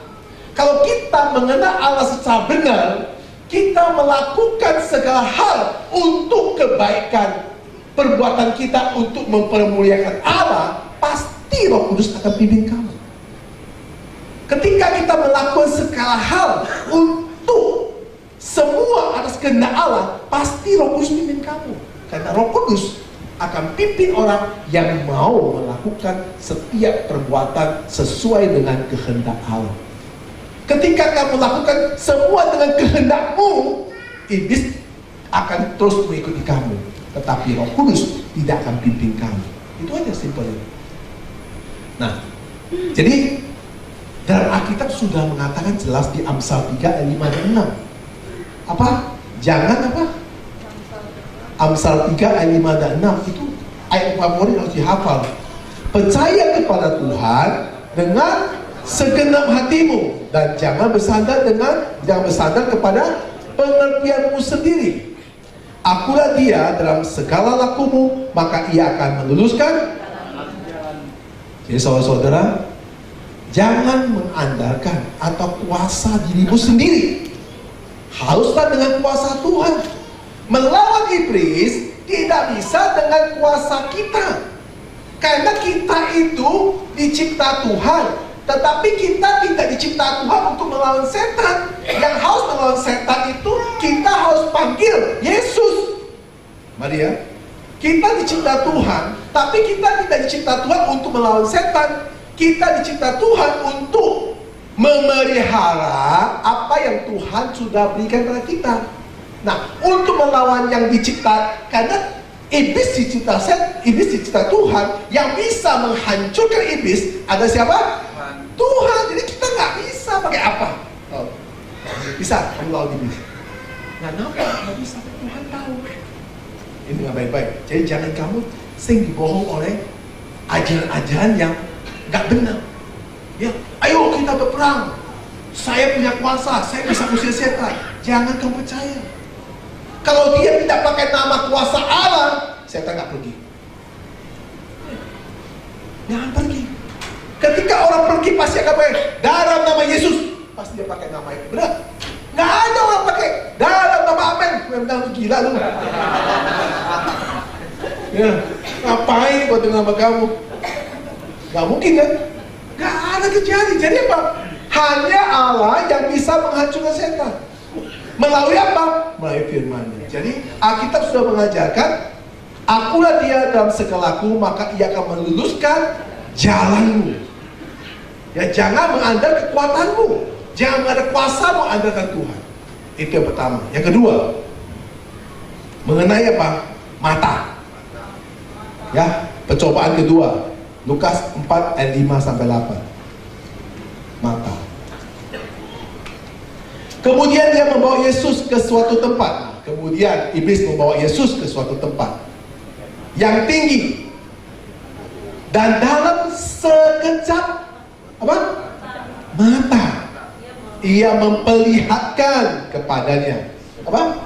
Kalau kita mengenal Allah secara benar, kita melakukan segala hal untuk kebaikan, perbuatan kita untuk mempermuliakan Allah, pasti Roh Kudus akan pimpin kamu. Ketika kita melakukan segala hal untuk semua atas kehendak Allah, pasti Roh Kudus pimpin kamu. Karena Roh Kudus akan pimpin orang yang mau melakukan setiap perbuatan sesuai dengan kehendak Allah. Ketika kamu lakukan semua dengan kehendakmu, iblis akan terus mengikuti kamu. Tetapi Roh Kudus tidak akan pimpin kamu. Itu aja simpelnya. Nah, jadi dalam Alkitab sudah mengatakan jelas di Amsal 3 ayat 5 dan 6. Apa? Jangan apa? Amsal 3 ayat 5 dan 6 itu ayat favorit harus dihafal. Percaya kepada Tuhan dengan segenap hatimu dan jangan bersandar kepada pengertianmu sendiri. Akulah Dia dalam segala lakumu, maka Ia akan meluluskan. Jadi saudara-saudara, jangan mengandalkan atau kuasa dirimu sendiri. Haruslah dengan kuasa Tuhan. Melawan iblis tidak bisa dengan kuasa kita. Karena kita itu dicipta Tuhan, tetapi kita tidak dicipta Tuhan untuk melawan setan. Yang harus melawan setan itu kita harus panggil Yesus. Mari ya. Kita dicipta Tuhan, tapi kita tidak dicipta Tuhan untuk melawan setan. Kita dicipta Tuhan untuk memelihara apa yang Tuhan sudah berikan kepada kita. Nah, untuk melawan yang dicipta, karena iblis dicipta Tuhan, yang bisa menghancurkan iblis ada siapa? Tuhan. Jadi kita nggak bisa pakai apa? Oh. Bisa kamu lawan iblis? Kenapa? Nggak bisa. Tuhan tahu. Ini nggak baik-baik. Jadi jangan kamu sering dibohong oleh ajaran-ajaran yang nggak benar. Ya, ayo kita berperang. Saya punya kuasa, saya bisa usir setan. Jangan kamu percaya. Kalau dia tidak pakai nama kuasa Allah, setan nggak pergi. Jangan pergi. Ketika orang pergi pasti akan pakai dalam nama Yesus. Pasti dia pakai nama itu. Benar? Nggak ada orang pakai dalam nama Amen. Memang lu gila lu. Ya, ngapain kau dengan nama kamu? Nggak mungkin kan? Nggak ada terjadi. Jadi apa? Hanya Allah yang bisa menghancurkan setan. Melalui apa? Melalui firman-Nya. Jadi Alkitab sudah mengajarkan, akulah Dia dalam segalaku, maka Ia akan meluluskan jalanmu. Ya, jangan mengandalkan kekuatanmu, jangan mengandalkan kuasamu, andalkan Tuhan. Itu yang pertama. Yang kedua, mengenai apa? Mata. Ya, percobaan kedua, Lukas 4 ayat 5 sampai 8. Mata. Kemudian dia membawa Yesus ke suatu tempat. Kemudian iblis membawa Yesus ke suatu tempat yang tinggi, dan dalam sekejap apa? Mata ia memperlihatkan kepadanya apa?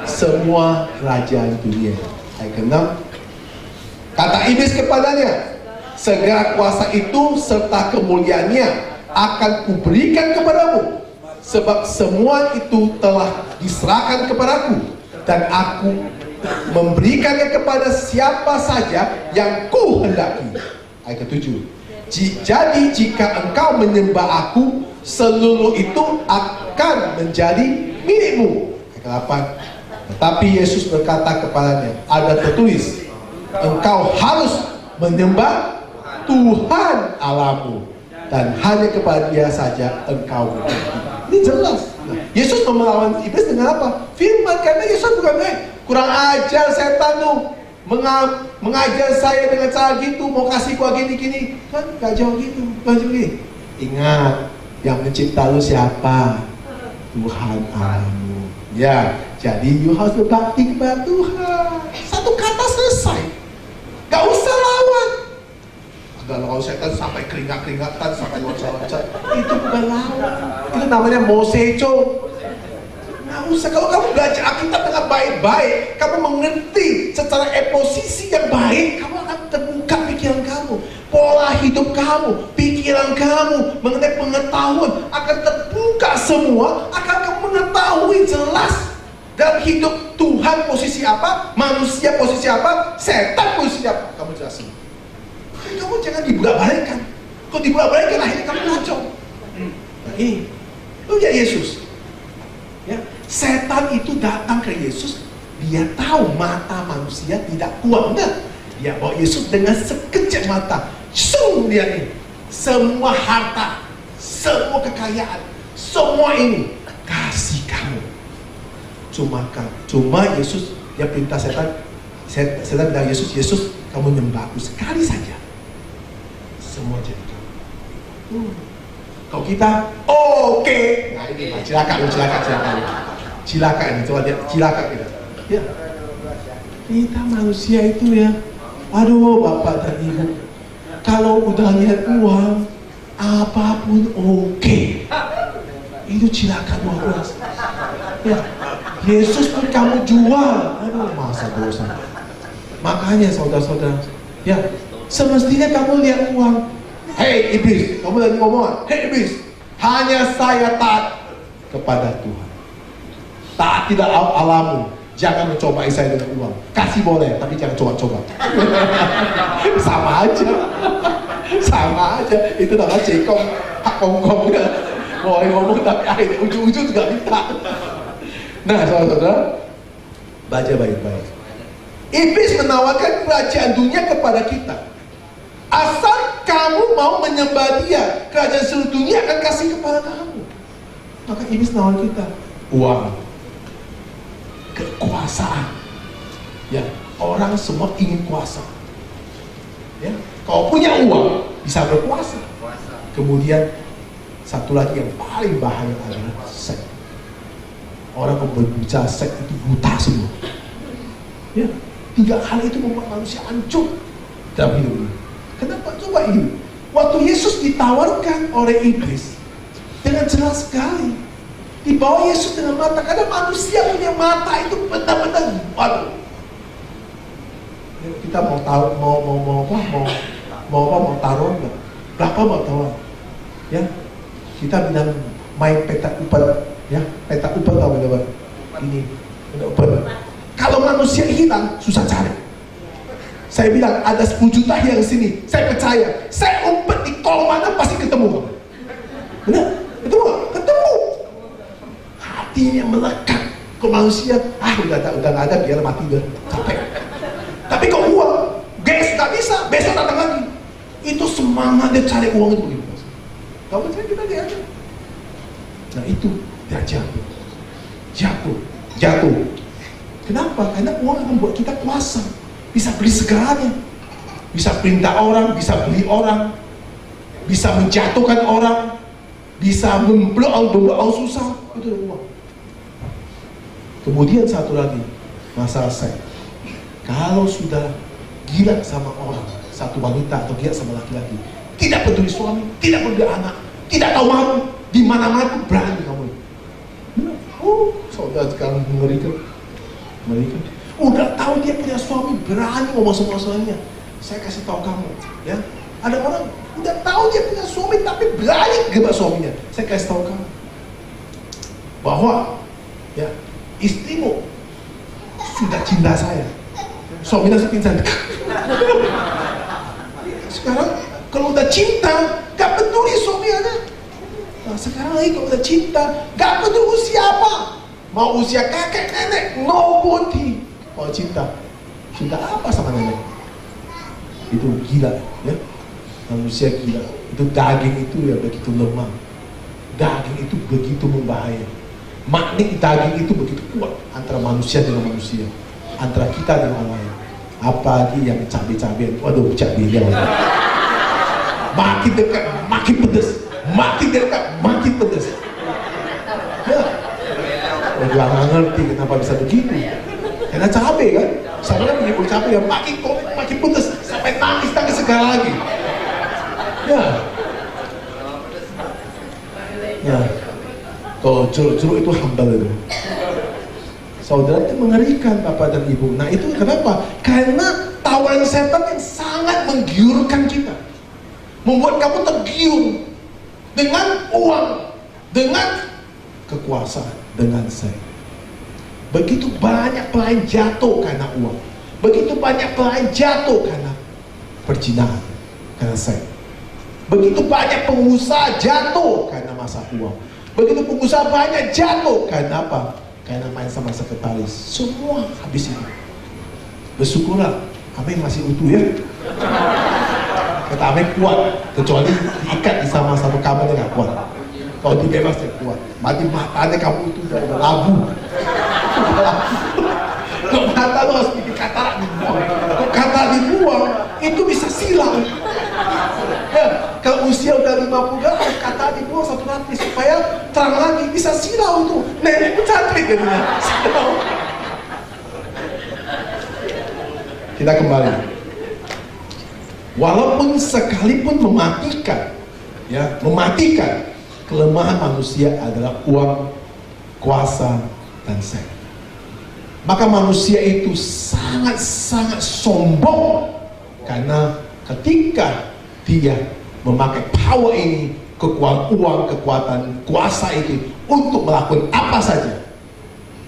Semua kerajaan dunia. Ayat ke-6, kata iblis kepadanya, segala kuasa itu serta kemuliaannya akan kuberikan kepadamu, sebab semua itu telah diserahkan kepadaku, dan aku memberikannya kepada siapa saja yang kuhendaki. Ayat ke-7, jadi jika engkau menyembah aku, seluruh itu akan menjadi milikmu. Ayat ke-8, tetapi Yesus berkata kepadanya, ada tertulis, engkau harus menyembah Tuhan Allahmu, dan hanya kepada Dia saja engkau berbakti. Ini jelas. Yesus melawan iblis dengan apa? Firman. Karena Yesus bukan kurang ajar setan tuh, mengajar saya dengan cara gitu, mau kasih gua gini-gini. Kan gak jauh gitu, bukan gini. Ingat, yang mencipta lu siapa? Tuhan Allahmu. Ya, jadi you harus berbakti kepada Tuhan. Satu kata selesai. Gak usah lawan. Kalau setan sampai keringat-keringatan, sampai loncat-loncat, itu bukan lawan. Itu namanya moseco. Nggak usah. Kalau kamu belajar Alkitab dengan baik-baik, kamu mengerti secara posisi yang baik, kamu akan terbuka pikiran kamu, pola hidup kamu, pikiran kamu mengenai pengetahuan akan terbuka semua, akan kamu mengetahui jelas dalam hidup Tuhan posisi apa, manusia posisi apa, setan posisi apa. Kamu jelasin. Kamu jangan dibolak-balikkan. Kalau dibolak-balikkan akhirnya kamu ngaco. Nah ini, lu ya Yesus. Ya, setan itu datang ke Yesus. Dia tahu mata manusia tidak kuat. Enggak. Dia bawa Yesus dengan sekejap mata. Dia ini. Semua harta, semua kekayaan, semua ini kasih kamu. Cuma Yesus, dia perintah setan bilang Yesus, kamu nyembah aku sekali saja, semua jadi kamu. Kalau kita, oke. Nah ini, cilaka ini, coba lihat, cilaka kita. Ya, kita manusia itu ya, aduh Bapak dan Ibu, kalau udah lihat uang, apapun oke. Itu cilaka luar biasa. Ya, Yesus pun kamu jual, aduh masa dosa. Makanya saudara-saudara, ya semestinya kamu lihat uang. Hei iblis, kamu lagi ngomong, hei iblis, hanya saya taat kepada Tuhan. Taat tidak alamu. Jangan mencobai saya dengan uang. Kasih boleh, tapi jangan coba-coba. Sama aja. Itu namanya cekong, hak kongkong. Boleh ngomong tapi akhirnya ujung-ujung juga minta. Nah, saudara-saudara, baca baik-baik. Iblis menawarkan kerajaan dunia kepada kita. Asal kamu mau menyembah dia, kerajaan seluruh dunia akan kasih kepada kamu. Maka iblis menawar kita uang, kekuasaan. Ya, orang semua ingin kuasa. Ya, kalau punya uang bisa berkuasa. Kemudian satu lagi yang paling bahaya adalah seks. Orang yang berbicara seks itu buta semua. Ya, 3 hal itu membuat manusia hancur dalam hidup ini. Kenapa? Coba ini. Waktu Yesus ditawarkan oleh iblis dengan jelas sekali, di bawah Yesus dengan mata, karena manusia punya mata itu benar-benar waduh. Kita mau tahu mau taruh nggak? Berapa mau taruh? Ya, kita bilang main petak umpet, ya petak umpet tahu berapa? Ini petak umpet. Kalau manusia hilang susah cari. Saya bilang ada 10 juta yang sini, saya percaya. Saya umpet di kolong mana pasti ketemu. Benar? Ketemu. Hatinya melekat ke manusia. Udah nggak ada, biar mati udah capek. Tapi kalau uang, guys nggak bisa, besok datang lagi. Itu semangat dia cari uang itu begitu. Kamu percaya kita lihat? Nah itu dia jatuh. Kenapa? Karena uang akan membuat kita kuasa. Bisa beli segalanya, bisa perintah orang, bisa beli orang, bisa menjatuhkan orang, bisa memblok orang susah. Itu uang. Kemudian satu lagi masalah seks. Kalau sudah gila sama orang, satu wanita atau gila sama laki-laki, tidak peduli suami, tidak peduli anak, tidak tahu malu, di mana-mana berani kamu. Saudara sekarang mengerikan. Udah tahu dia punya suami, berani ngomong sama suaminya. Saya kasih tahu kamu, ya. Ada orang udah tahu dia punya suami tapi berani gebak suaminya. Saya kasih tahu kamu bahwa, ya, istrimu sudah cinta saya. Suaminya sepingsan. Sekarang kalau udah cinta, gak peduli suami ada. Nah, sekarang lagi kalau udah cinta, gak peduli usia apa. Mau usia kakek nenek, nobody. Kalau cinta apa sama nenek? Itu gila, ya. Manusia gila. Itu daging itu ya begitu lemah. Daging itu begitu membahaya. Magnet daging itu begitu kuat antara manusia dengan manusia, antara kita dengan orang lain. Apalagi yang cabai-cabai, waduh cabai. Makin dekat makin pedas, makin dekat makin pedas. Ya, orang nggak ngerti kenapa bisa begitu. Karena cabai kan, saya menyebut cabai yang makin pedas sampai nangis segala lagi. Ya, kalau jeruk itu hambal itu. Saudara itu mengerikan Bapak dan Ibu. Nah itu kenapa? Karena tawaran setan yang sangat menggiurkan kita, membuat kamu tergiur dengan uang, dengan kekuasaan dengan saya. Begitu banyak pelayan jatuh karena uang. Begitu banyak pelayan jatuh karena perjinahan, karena saya. Begitu banyak pengusaha jatuh karena masa uang. Begitu pengusaha banyak jatuh karena apa? Karena main sama sekretaris. Semua habis itu. Bersyukurlah, Amin masih utuh ya. Kata Amin kuat, kecuali diikat di sama-sama kamu dia gak kuat. Kalau dibebas dia kuat. Mati matanya kamu itu udah labu. Kalau mata lu harus bikin katarak dibuang. Kalau katarak dibuang, itu bisa silang. Ya, kalau usia udah 50 harus katarak dibuang satu lapis supaya terang lagi, bisa silau itu. Nenek pun cantik jadinya. Silau. Kita kembali. Walaupun sekalipun mematikan, ya, mematikan, kelemahan manusia adalah uang, kuasa, dan seks. Maka manusia itu sangat-sangat sombong karena ketika dia memakai power ini, kekuatan uang, kekuatan kuasa itu untuk melakukan apa saja,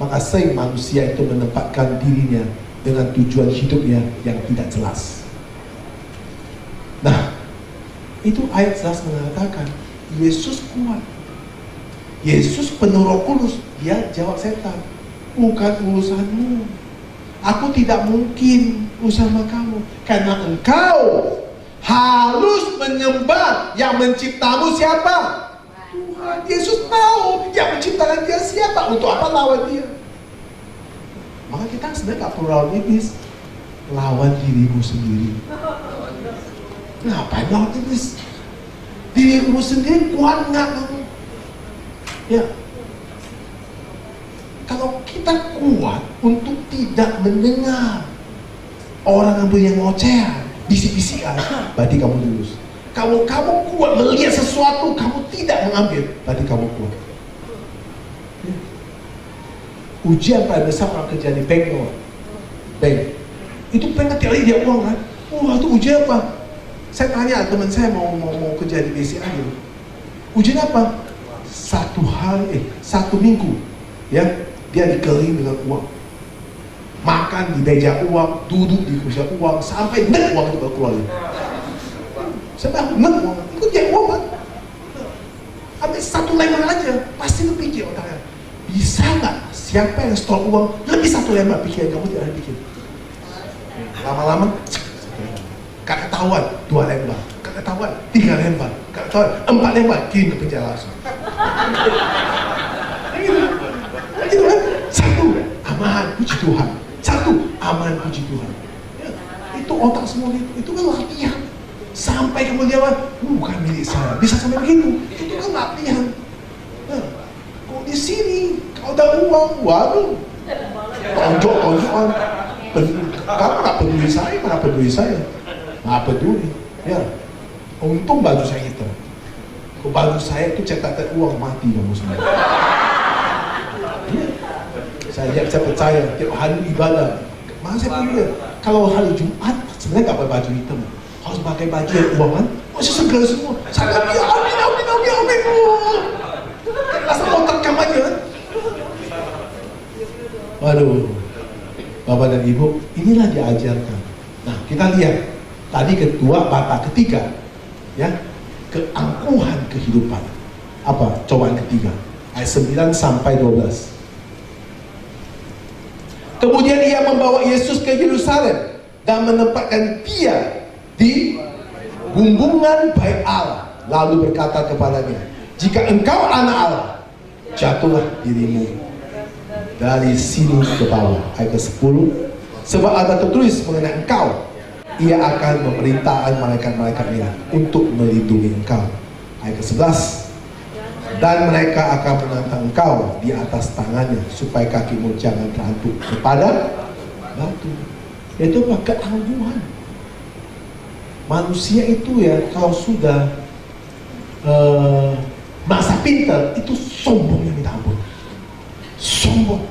maka sering manusia itu menempatkan dirinya dengan tujuan hidupnya yang tidak jelas. Nah, itu ayat jelas mengatakan Yesus kuat. Yesus penuh Roh Kudus. Dia jawab setan, bukan urusanmu. Aku tidak mungkin bersama kamu karena engkau harus menyembah yang menciptamu siapa? Tuhan. Yesus tahu yang menciptakan dia siapa. Untuk apa lawan dia? Maka kita sebenarnya gak perlu lawan iblis. Lawan dirimu sendiri. Ngapain lawan iblis? Dirimu sendiri kuat nggak kamu? Ya. Kalau kita kuat untuk tidak mendengar orang yang ngocehan, bisik-bisikan, berarti kamu lulus. Kalau kamu kuat melihat sesuatu, kamu tidak mengambil, berarti kamu kuat. Ya. Ujian paling besar orang kerja di bank, bank. Itu pengen tiap hari dia uang kan? Wah, itu ujian apa? Saya tanya teman saya mau kerja di BCA gitu. Ujian apa? Satu minggu, ya, dia dikelilingi dengan uang. Makan di meja uang, duduk di kursi uang, sampai nek uang itu baru keluar. Saya bilang, nek uang, itu dia uang kan? Sampai satu lembar aja, pasti lu pikir otaknya. Bisa nggak? Siapa yang store uang lebih satu lembar? Pikir, kamu tidak pikir. Lama-lama, gak ketahuan 2 lembar, gak ketahuan 3 lembar, gak ketahuan 4 lembar, kirim ke penjara langsung. Gitu kan? Satu, aman, puji Tuhan. Satu, aman, puji Tuhan. Ya, itu otak semua itu kan latihan. Sampai kamu jawab, bukan milik saya. Bisa sampai begitu. Itu kan latihan. Nah, kok di sini, kalau ada uang, waduh, tonjok-tonjokan. Kamu gak peduli saya, mana peduli saya. Nggak peduli, ya. Untung baju saya hitam. Kalau baju saya itu cetakan uang, mati kamu semua. Ya. Saya percaya tiap hari ibadah. Mana saya pilih? Kalau hari Jumat sebenarnya nggak pakai baju hitam, harus pakai baju yang uang kan? Masih segar semua. Saya bilang amin. Rasa mau terkam aja kan? Waduh, Bapak dan Ibu, inilah diajarkan. Nah, kita lihat. Tadi kedua, bata ketiga, ya, keangkuhan kehidupan. Apa? Cobaan ketiga, ayat 9 sampai 12. Kemudian ia membawa Yesus ke Yerusalem dan menempatkan dia di bumbungan bait Allah. Lalu berkata kepadanya, jika engkau anak Allah, jatuhlah dirimu dari sini ke bawah. Ayat 10. Sebab ada tertulis mengenai engkau, ia akan memerintahkan malaikat-malaikatnya untuk melindungi engkau. Ayat ke-11. Dan mereka akan menantang engkau di atas tangannya supaya kakimu jangan terhantuk kepada batu. Itu apa? Keangkuhan. Manusia itu ya, kalau sudah merasa pintar, itu sombongnya minta ampun. Sombong.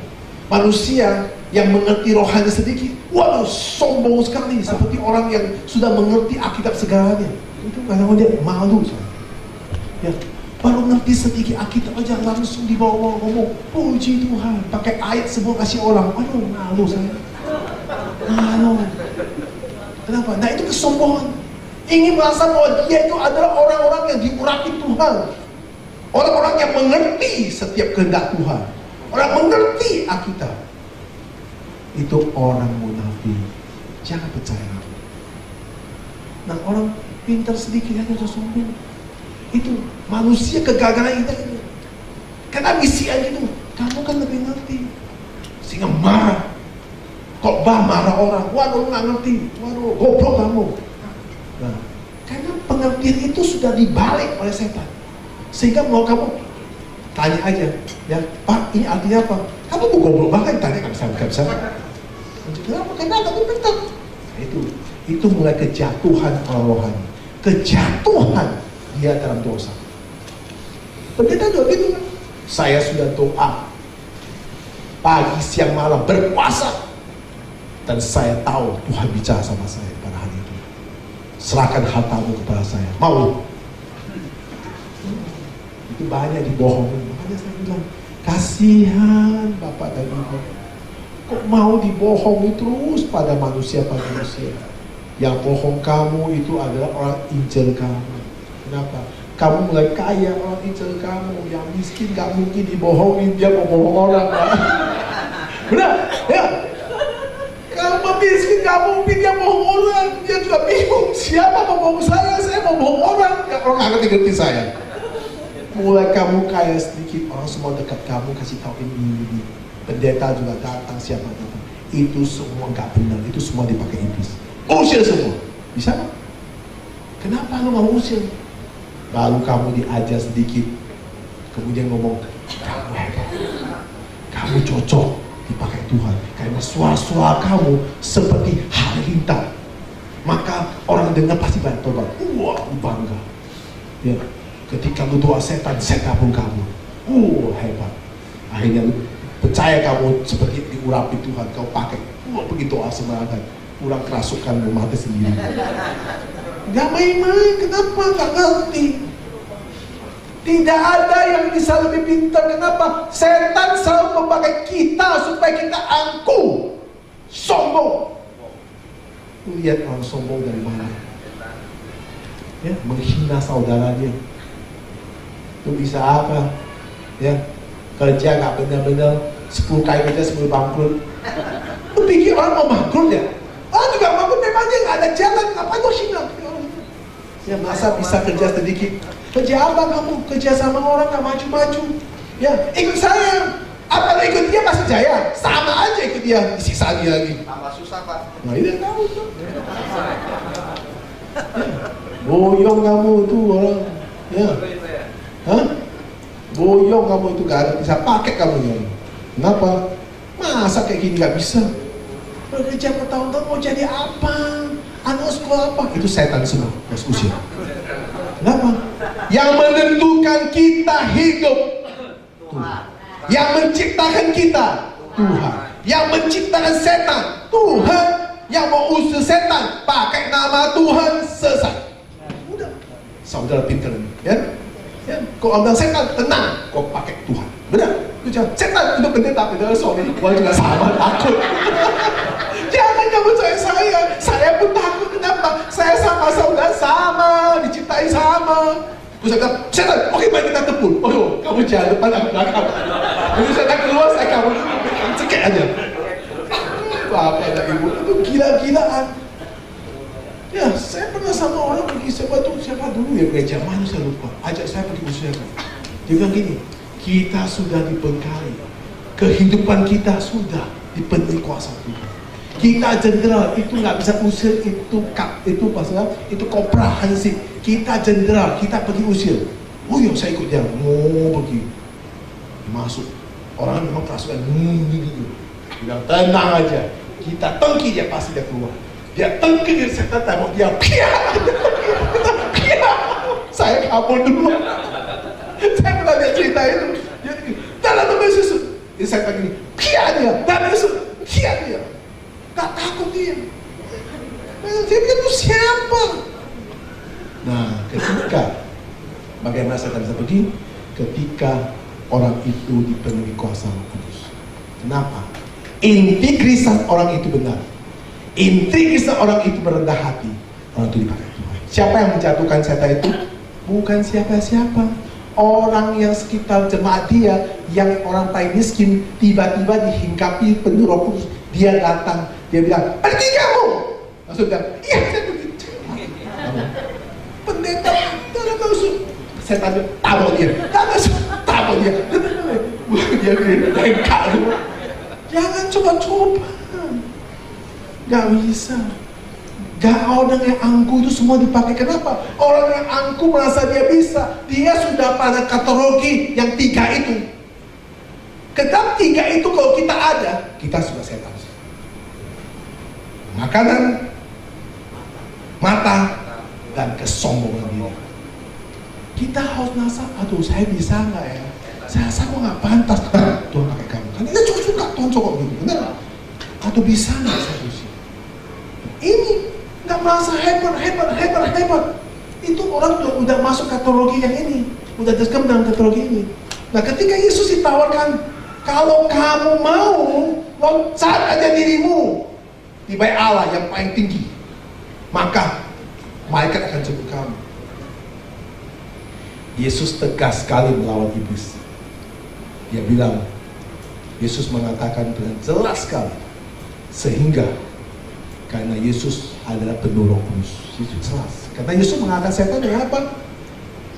Manusia yang mengerti rohani sedikit, waduh, sombong sekali, seperti orang yang sudah mengerti Alkitab segalanya. Itu kadang dia malu. Ya, Baru ngerti sedikit Alkitab aja langsung dibawa ngomong, puji Tuhan, pakai ayat semua kasih orang. Aduh, malu saya. Malu. Kenapa? Nah itu kesombongan. Ingin merasa bahwa dia itu adalah orang-orang yang diurapi Tuhan. Orang-orang yang mengerti setiap kehendak Tuhan. Orang mengerti Alkitab. Itu orang munafik. Jangan percaya. Nah orang pintar sedikit aja sudah sombong. Itu manusia kegagalan kita itu. Karena misi aja itu, kamu kan lebih ngerti. Sehingga marah. Kok marah orang, waduh nggak ngerti, waduh goblok kamu. Nah, karena pengertian itu sudah dibalik oleh setan. Sehingga mau kamu tanya aja, ya Pak ini artinya apa? Kamu mau goblok banget tanya nggak bisa. Kenapa? Karena kamu pintar. Nah, itu mulai kejatuhan orang rohani, kejatuhan dia dalam dosa. Pendeta juga gitu kan. Saya sudah doa pagi, siang, malam berpuasa, dan saya tahu Tuhan bicara sama saya pada hari itu. Serahkan hartamu kepada saya. Mau? Itu banyak dibohongin. Makanya saya bilang, kasihan Bapak dan Ibu. Kok mau dibohongi terus pada manusia? Yang bohong kamu itu adalah orang injil kamu. Kenapa? Kamu mulai kaya, orang injil kamu. Yang miskin gak mungkin dibohongin, dia mau bohong orang. Benar? Ya? Kamu miskin gak mungkin dia bohong orang. Dia juga bingung, siapa mau bohong saya mau bohong orang. Orang gak ngerti saya. Mulai kamu kaya sedikit, orang semua dekat kamu kasih tahu ini. Pendeta juga datang, siapa datang. Itu semua gak benar, itu semua dipakai iblis. Usir semua. Bisa gak? Kenapa lu gak usir? Baru kamu diajar sedikit, kemudian ngomong, kamu hebat, kamu cocok dipakai Tuhan, karena suara-suara kamu seperti halilintar. Maka orang dengar pasti banyak tobat. Wah, bangga. Ya, ketika lu doa setan pun kamu. Hebat. Akhirnya lu percaya kamu seperti diurapi Tuhan, kau pakai. Begitu doa sembarangan, kurang kerasukan mati sendiri. Gak main-main, kenapa? Gak ngerti. Tidak ada yang bisa lebih pintar. Kenapa? Setan selalu memakai kita supaya kita angkuh, sombong. Lihat orang sombong dari mana? Ya, menghina saudara dia. Itu bisa apa? Ya, kerja gak benar-benar, 10 kali kerja 10 bangkrut. Lu pikir orang mau bangkrut ya? Orang juga bangkrut, memang dia gak ada jalan, ngapain lu hina? Ya masa bisa kerja sedikit? Kerja apa kamu? Kerja sama orang gak maju-maju. Ya ikut saya. Apa lu ikut dia pasti jaya? Sama aja ikut dia, disiksa dia lagi. Tambah susah Pak. Nah ini tahu tuh. Boyong kamu tuh orang. Ya. Hah? Boyong kamu itu gak ada bisa pakai kamu ya. Kenapa? Masa kayak gini gak bisa? Bekerja bertahun-tahun mau jadi apa? Anak sekolah apa? Itu setan semua, harus usir. Kenapa? Yang menentukan kita hidup Tuhan. Yang menciptakan kita Tuhan. Yang menciptakan setan Tuhan. Yang mau usir setan pakai nama Tuhan sesat. Udah. Saudara pintar ini, ya? Ya, kau ambil setan, tenang, kau pakai Tuhan. Benar? Itu jangan setan itu pendeta, sorry, gua juga sama takut. Jangan kamu percaya saya pun takut. Kenapa? Saya sama saudara sama, diciptai sama. Terus saya kata, setan, oke mari kita tepul. Oh, kamu jalan depan, aku belakang. Terus saya keluar, saya kamu cekek aja. Bapak dan Ibu, itu gila-gilaan. Ya, saya pernah sama orang pergi siapa dulu ya gereja mana saya lupa. Ajak saya pergi usia kan. Dia bilang gini, kita sudah dibekali, kehidupan kita sudah dipenuhi kuasa Tuhan. Kita jenderal itu nggak bisa usir itu pasal itu komprehensif. Kita jenderal, kita pergi usir. Oh iya saya ikut dia, mau pergi masuk. Orang memang kerasukan gitu. Bilang tenang aja, kita tengki dia pasti dia keluar. Dia tengki dia setan tembok dia piak. Saya kabur dulu. Saya pernah lihat cerita itu. Dia dalam tempat susu. Dia setan gini, piak dia. Dalam susu, piak dia. Gak takut dia. Dia pikir itu siapa? Nah, ketika Bagaimana setan bisa pergi? Ketika orang itu dipenuhi kuasa Roh Kudus. Kenapa? Integritas orang itu benar. Integritas orang itu merendah hati. Orang itu dipakai Tuhan. Siapa yang menjatuhkan setan itu? Bukan siapa-siapa. Orang yang sekitar jemaat dia, yang orang paling miskin, tiba-tiba dihingkapi penuh Roh Kudus. Dia datang, dia bilang, pergi kamu. Langsung bilang, iya saya pergi. Pendeta, tidak masuk. Setan bilang, tabok dia, tidak masuk, tabok dia. Dia bengkak. Jangan coba-coba. Gak bisa. Gak, orang yang angkuh itu semua dipakai. Kenapa? Orang yang angkuh merasa dia bisa. Dia sudah pada kategori yang 3 itu. Kedap 3 itu kalau kita ada, kita sudah setan. Makanan, mata, dan kesombongan diri. Kita harus merasa, aduh saya bisa nggak ya? Saya rasa kok nggak pantas. Tuhan pakai kamu. Kan kita suka Tuhan cokok gitu, benar? Atau bisa nggak saya bisa? Ini nggak merasa hebat. Itu orang udah masuk kategori yang ini, udah terkembang dalam kategori ini. Nah, ketika Yesus ditawarkan, kalau kamu mau, loncat aja dirimu di bait Allah yang paling tinggi, maka malaikat akan jemput kamu. Yesus tegas sekali melawan iblis. Dia bilang, Yesus mengatakan dengan jelas sekali, sehingga karena Yesus adalah penuh Roh Kudus. Yesus jelas. Karena Yesus mengatakan setan dengan apa?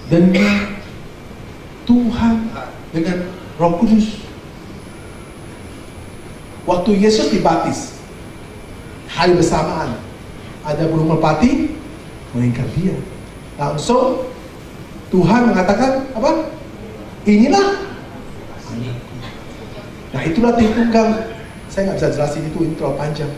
Dengan Tuhan, dengan Roh Kudus. Waktu Yesus dibaptis, hari bersamaan ada burung merpati meningkat dia. Langsung Tuhan mengatakan apa? Inilah anakku. Nah, itulah tunggal. Saya nggak bisa jelasin itu, ini terlalu panjang.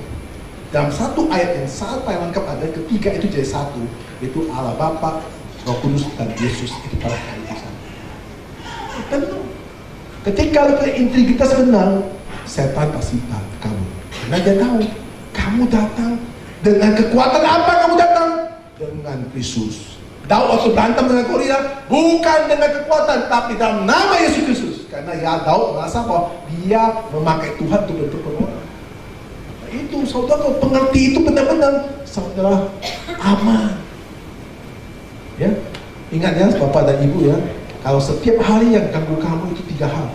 Dalam satu ayat yang sangat paling lengkap ada ketiga itu jadi satu, itu Allah Bapa, Roh Kudus dan Yesus itu pada hari itu sama. Tentu, ketika lu punya integritas benar, setan pasti kamu. Karena dia tahu kamu datang dengan kekuatan apa kamu datang? Dengan Kristus. Daud waktu berantem dengan Gorila bukan dengan kekuatan, tapi dalam nama Yesus Kristus. Karena ya Daud merasa bahwa dia memakai Tuhan untuk bentuk orang. Nah, itu saudara kalau pengerti itu benar-benar saudara aman. Ya, ingat ya Bapak dan Ibu ya, kalau setiap hari yang ganggu kamu itu 3 hal.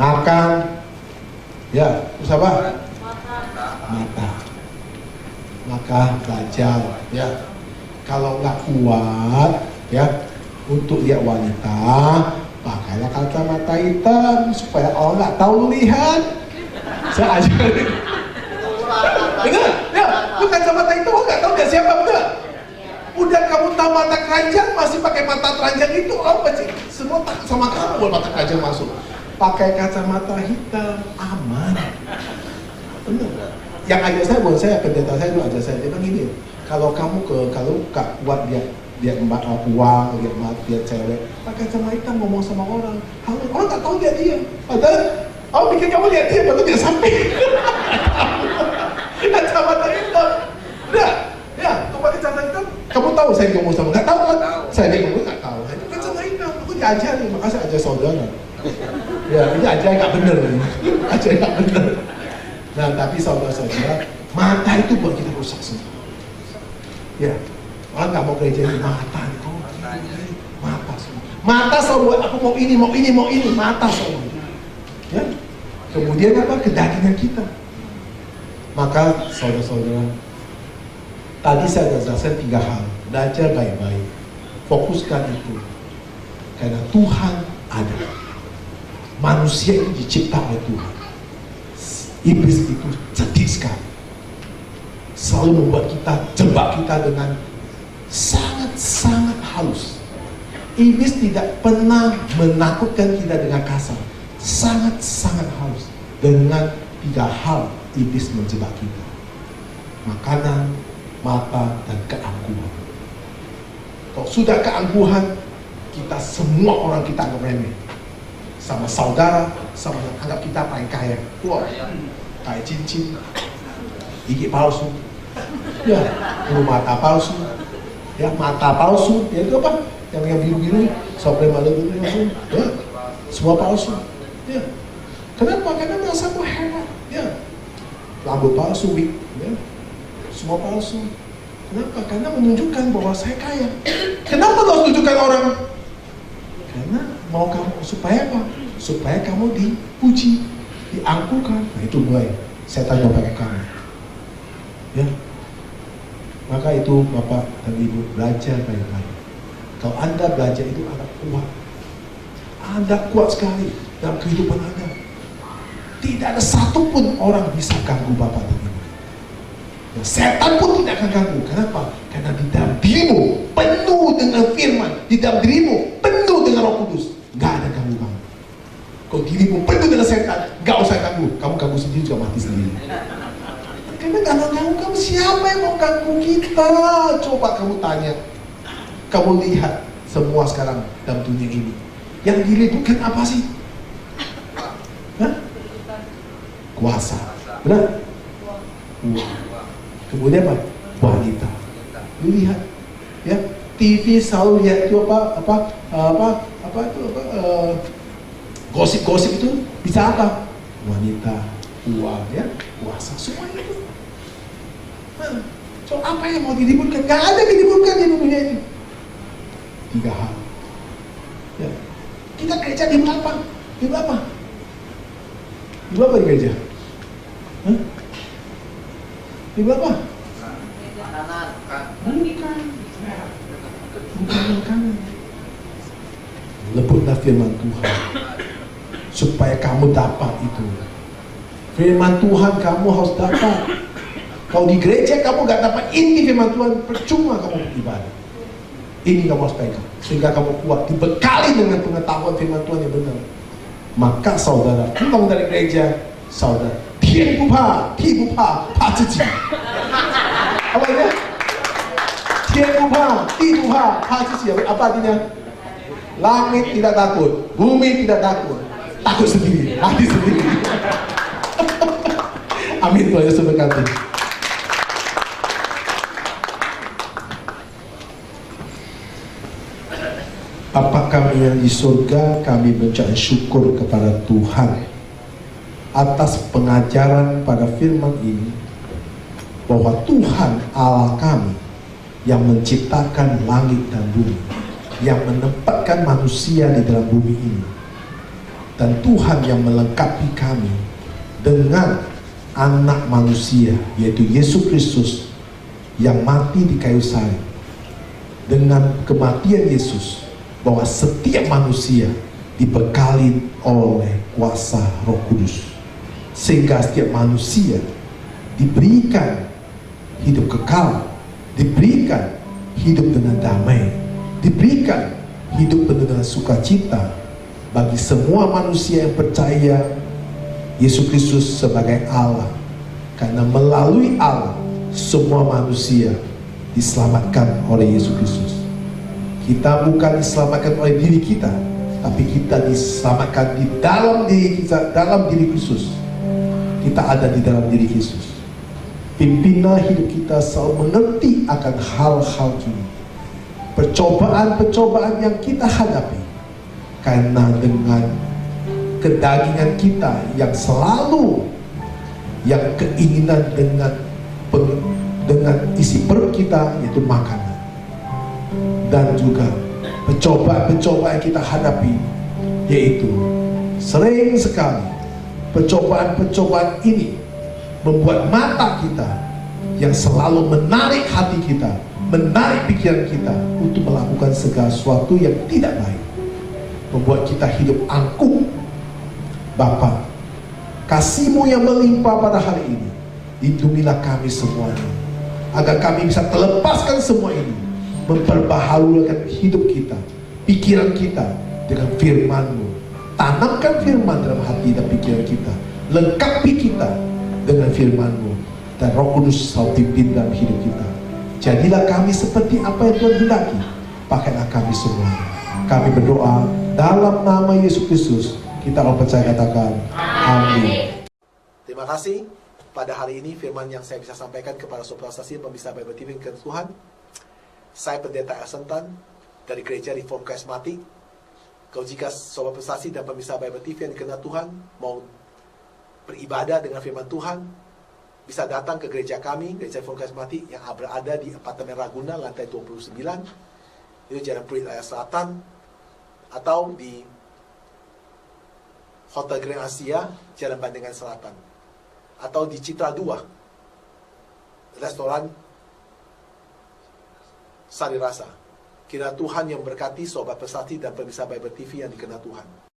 Makan, ya, terus apa? Mata. Maka belajar, ya. Kalau nggak kuat, ya, untuk lihat wanita, pakailah kacamata hitam supaya orang nggak tahu lihat. Saya ajarin. Benar? Ya, lu kacamata itu nggak tahu dia siapa, benar? Udah kamu tahu mata keranjang masih pakai mata keranjang itu, apa sih? Semua takut sama kamu buat mata keranjang masuk. Pakai kacamata hitam, aman. Benar? Yang ajar saya, buat saya, pendeta saya dulu ajar saya, dia bilang gini, kalau kamu kalau gak kuat dia uang, dia cewek, pakai kacamata hitam ngomong sama orang, orang gak tahu dia. Padahal orang pikir kamu lihat dia, padahal dia sampai. Kacamata hitam, udah, ya, kamu pakai kacamata hitam, kamu tahu saya ngomong sama, gak tahu kan? Saya ngomong gak tahu, itu kacamata hitam, aku diajarin, makanya saya ajar saudara. Ya, ini ajar gak bener, ajar gak bener. Nah, tapi saudara-saudara, mata itu buat kita rusak semua. Ya, orang nggak mau gereja ini, mata itu, mata semua. Mata selalu aku mau ini, mata selalu. Ya, kemudian apa? Kedagingan kita. Maka saudara-saudara, tadi saya sudah jelaskan 3 hal. Belajar baik-baik, fokuskan itu, karena Tuhan ada. Manusia itu dicipta oleh Tuhan. Iblis itu cerdik sekali. Selalu membuat kita, jebak kita dengan sangat-sangat halus. Iblis tidak pernah menakutkan kita dengan kasar. Sangat-sangat halus. Dengan 3 hal iblis menjebak kita. Makanan, mata, dan keangkuhan. Kalau sudah keangkuhan, kita semua orang kita anggap remeh. Sama saudara, sama yang anggap kita paling kaya. Wah, kayak cincin, gigi palsu, ya, mata palsu, ya, mata palsu, ya itu apa? yang biru-biru, Sabre malu itu ya. Semua palsu. Ya. Kenapa? Karena merasa mau hebat. Ya. Rambut palsu, wig, ya. Semua palsu. Kenapa? Karena menunjukkan bahwa saya kaya. Kenapa harus tunjukkan orang? Karena mau kamu supaya apa? Supaya kamu dipuji, diangkuhkan. Nah, itu mulai setan mau pakai kamu. Ya. Maka itu Bapak dan Ibu belajar baik-baik. Kalau Anda belajar itu Anda kuat. Anda kuat sekali dalam kehidupan Anda. Tidak ada satupun orang bisa ganggu Bapak dan Ibu. Dan setan pun tidak akan ganggu. Kenapa? Karena di dalam dirimu penuh dengan firman. Di dalam dirimu penuh dengan Roh Kudus. Gak ada ganggu kamu. Kalau dirimu penuh dengan setan, gak usah ganggu. Kamu ganggu sendiri juga mati sendiri. Karena gak ada ganggu kamu. Siapa yang mau ganggu kita? Coba kamu tanya. Kamu lihat semua sekarang dalam dunia ini. Yang diributkan apa sih? Hah? Kuasa. Benar? Uang. Kemudian apa? Wanita. Lu lihat, ya TV selalu lihat itu gosip-gosip itu bisa apa? Wanita, uang, ya, kuasa, semua itu. Nah, so apa yang mau diributkan? Gak ada yang diributkan di dunia ini. 3 hal. Ya. Kita gereja di apa? Di apa? Di apa di gereja? Hah? Di apa? Bukan makanan. Lebutlah firman Tuhan supaya kamu dapat itu. Firman Tuhan kamu harus dapat. Kalau di gereja kamu gak dapat inti firman Tuhan, percuma kamu beribadah. Ini kamu harus pegang sehingga kamu kuat, dibekali dengan pengetahuan firman Tuhan yang benar. Maka saudara pulang dari gereja, saudara 天不怕地不怕，怕自己。apa ini? 天不怕地不怕，怕自己。apa artinya? Langit tidak takut, bumi tidak takut, takut sendiri, mati sendiri. Amin, Tuhan Yesus berkati. Bapa kami yang di surga, kami mengucapkan syukur kepada Tuhan atas pengajaran pada firman ini, bahwa Tuhan Allah kami yang menciptakan langit dan bumi, yang menempatkan manusia di dalam bumi ini, dan Tuhan yang melengkapi kami dengan anak manusia, yaitu Yesus Kristus yang mati di kayu salib. Dengan kematian Yesus, bahwa setiap manusia dibekali oleh kuasa Roh Kudus, sehingga setiap manusia diberikan hidup kekal, diberikan hidup dengan damai, diberikan hidup penuh dengan sukacita bagi semua manusia yang percaya Yesus Kristus sebagai Allah. Karena melalui Allah semua manusia diselamatkan oleh Yesus Kristus. Kita bukan diselamatkan oleh diri kita, tapi kita diselamatkan di dalam diri kita, dalam diri Kristus. Kita ada di dalam diri Kristus. Pimpinlah hidup kita selalu mengerti akan hal-hal ini, percobaan-percobaan yang kita hadapi, karena dengan kedagingan kita yang selalu, yang keinginan dengan isi perut kita, yaitu makanan. Dan juga percobaan-percobaan yang kita hadapi, yaitu sering sekali percobaan-percobaan ini membuat mata kita yang selalu menarik hati kita, menarik pikiran kita untuk melakukan segala sesuatu yang tidak baik, membuat kita hidup angkuh. Bapa, kasih-Mu yang melimpah pada hari ini, lindungilah kami semuanya, agar kami bisa terlepaskan semua ini, memperbaharukan hidup kita, pikiran kita dengan firman-Mu. Tanamkan firman dalam hati dan pikiran kita, lengkapi kita dengan firman-Mu, dan Roh Kudus selalu pimpin dalam hidup kita. Jadilah kami seperti apa yang Tuhan hendaki. Pakailah kami semua. Kami berdoa dalam nama Yesus Kristus. Kita mau percaya, katakan amin. Terima kasih. Pada hari ini firman yang saya bisa sampaikan kepada saudara stasiun pemirsa Bible TV ke Tuhan. Saya Pendeta Elson Tan dari Gereja Reform Karismatik. Kalau jika Sobat Prestasi dan pemirsa Bible TV yang dikenal Tuhan mau beribadah dengan firman Tuhan, bisa datang ke gereja kami, Gereja Reform Karismatik yang berada di Apartemen Ragunan, lantai 29, itu Jalan Pluit Raya Selatan, atau di Hotel Grand Asia, Jalan Bandengan Selatan, atau di Citra 2, restoran Sari Rasa. Kiranya Tuhan yang berkati Sobat Prestasi dan pemirsa Bible TV yang dikenal Tuhan.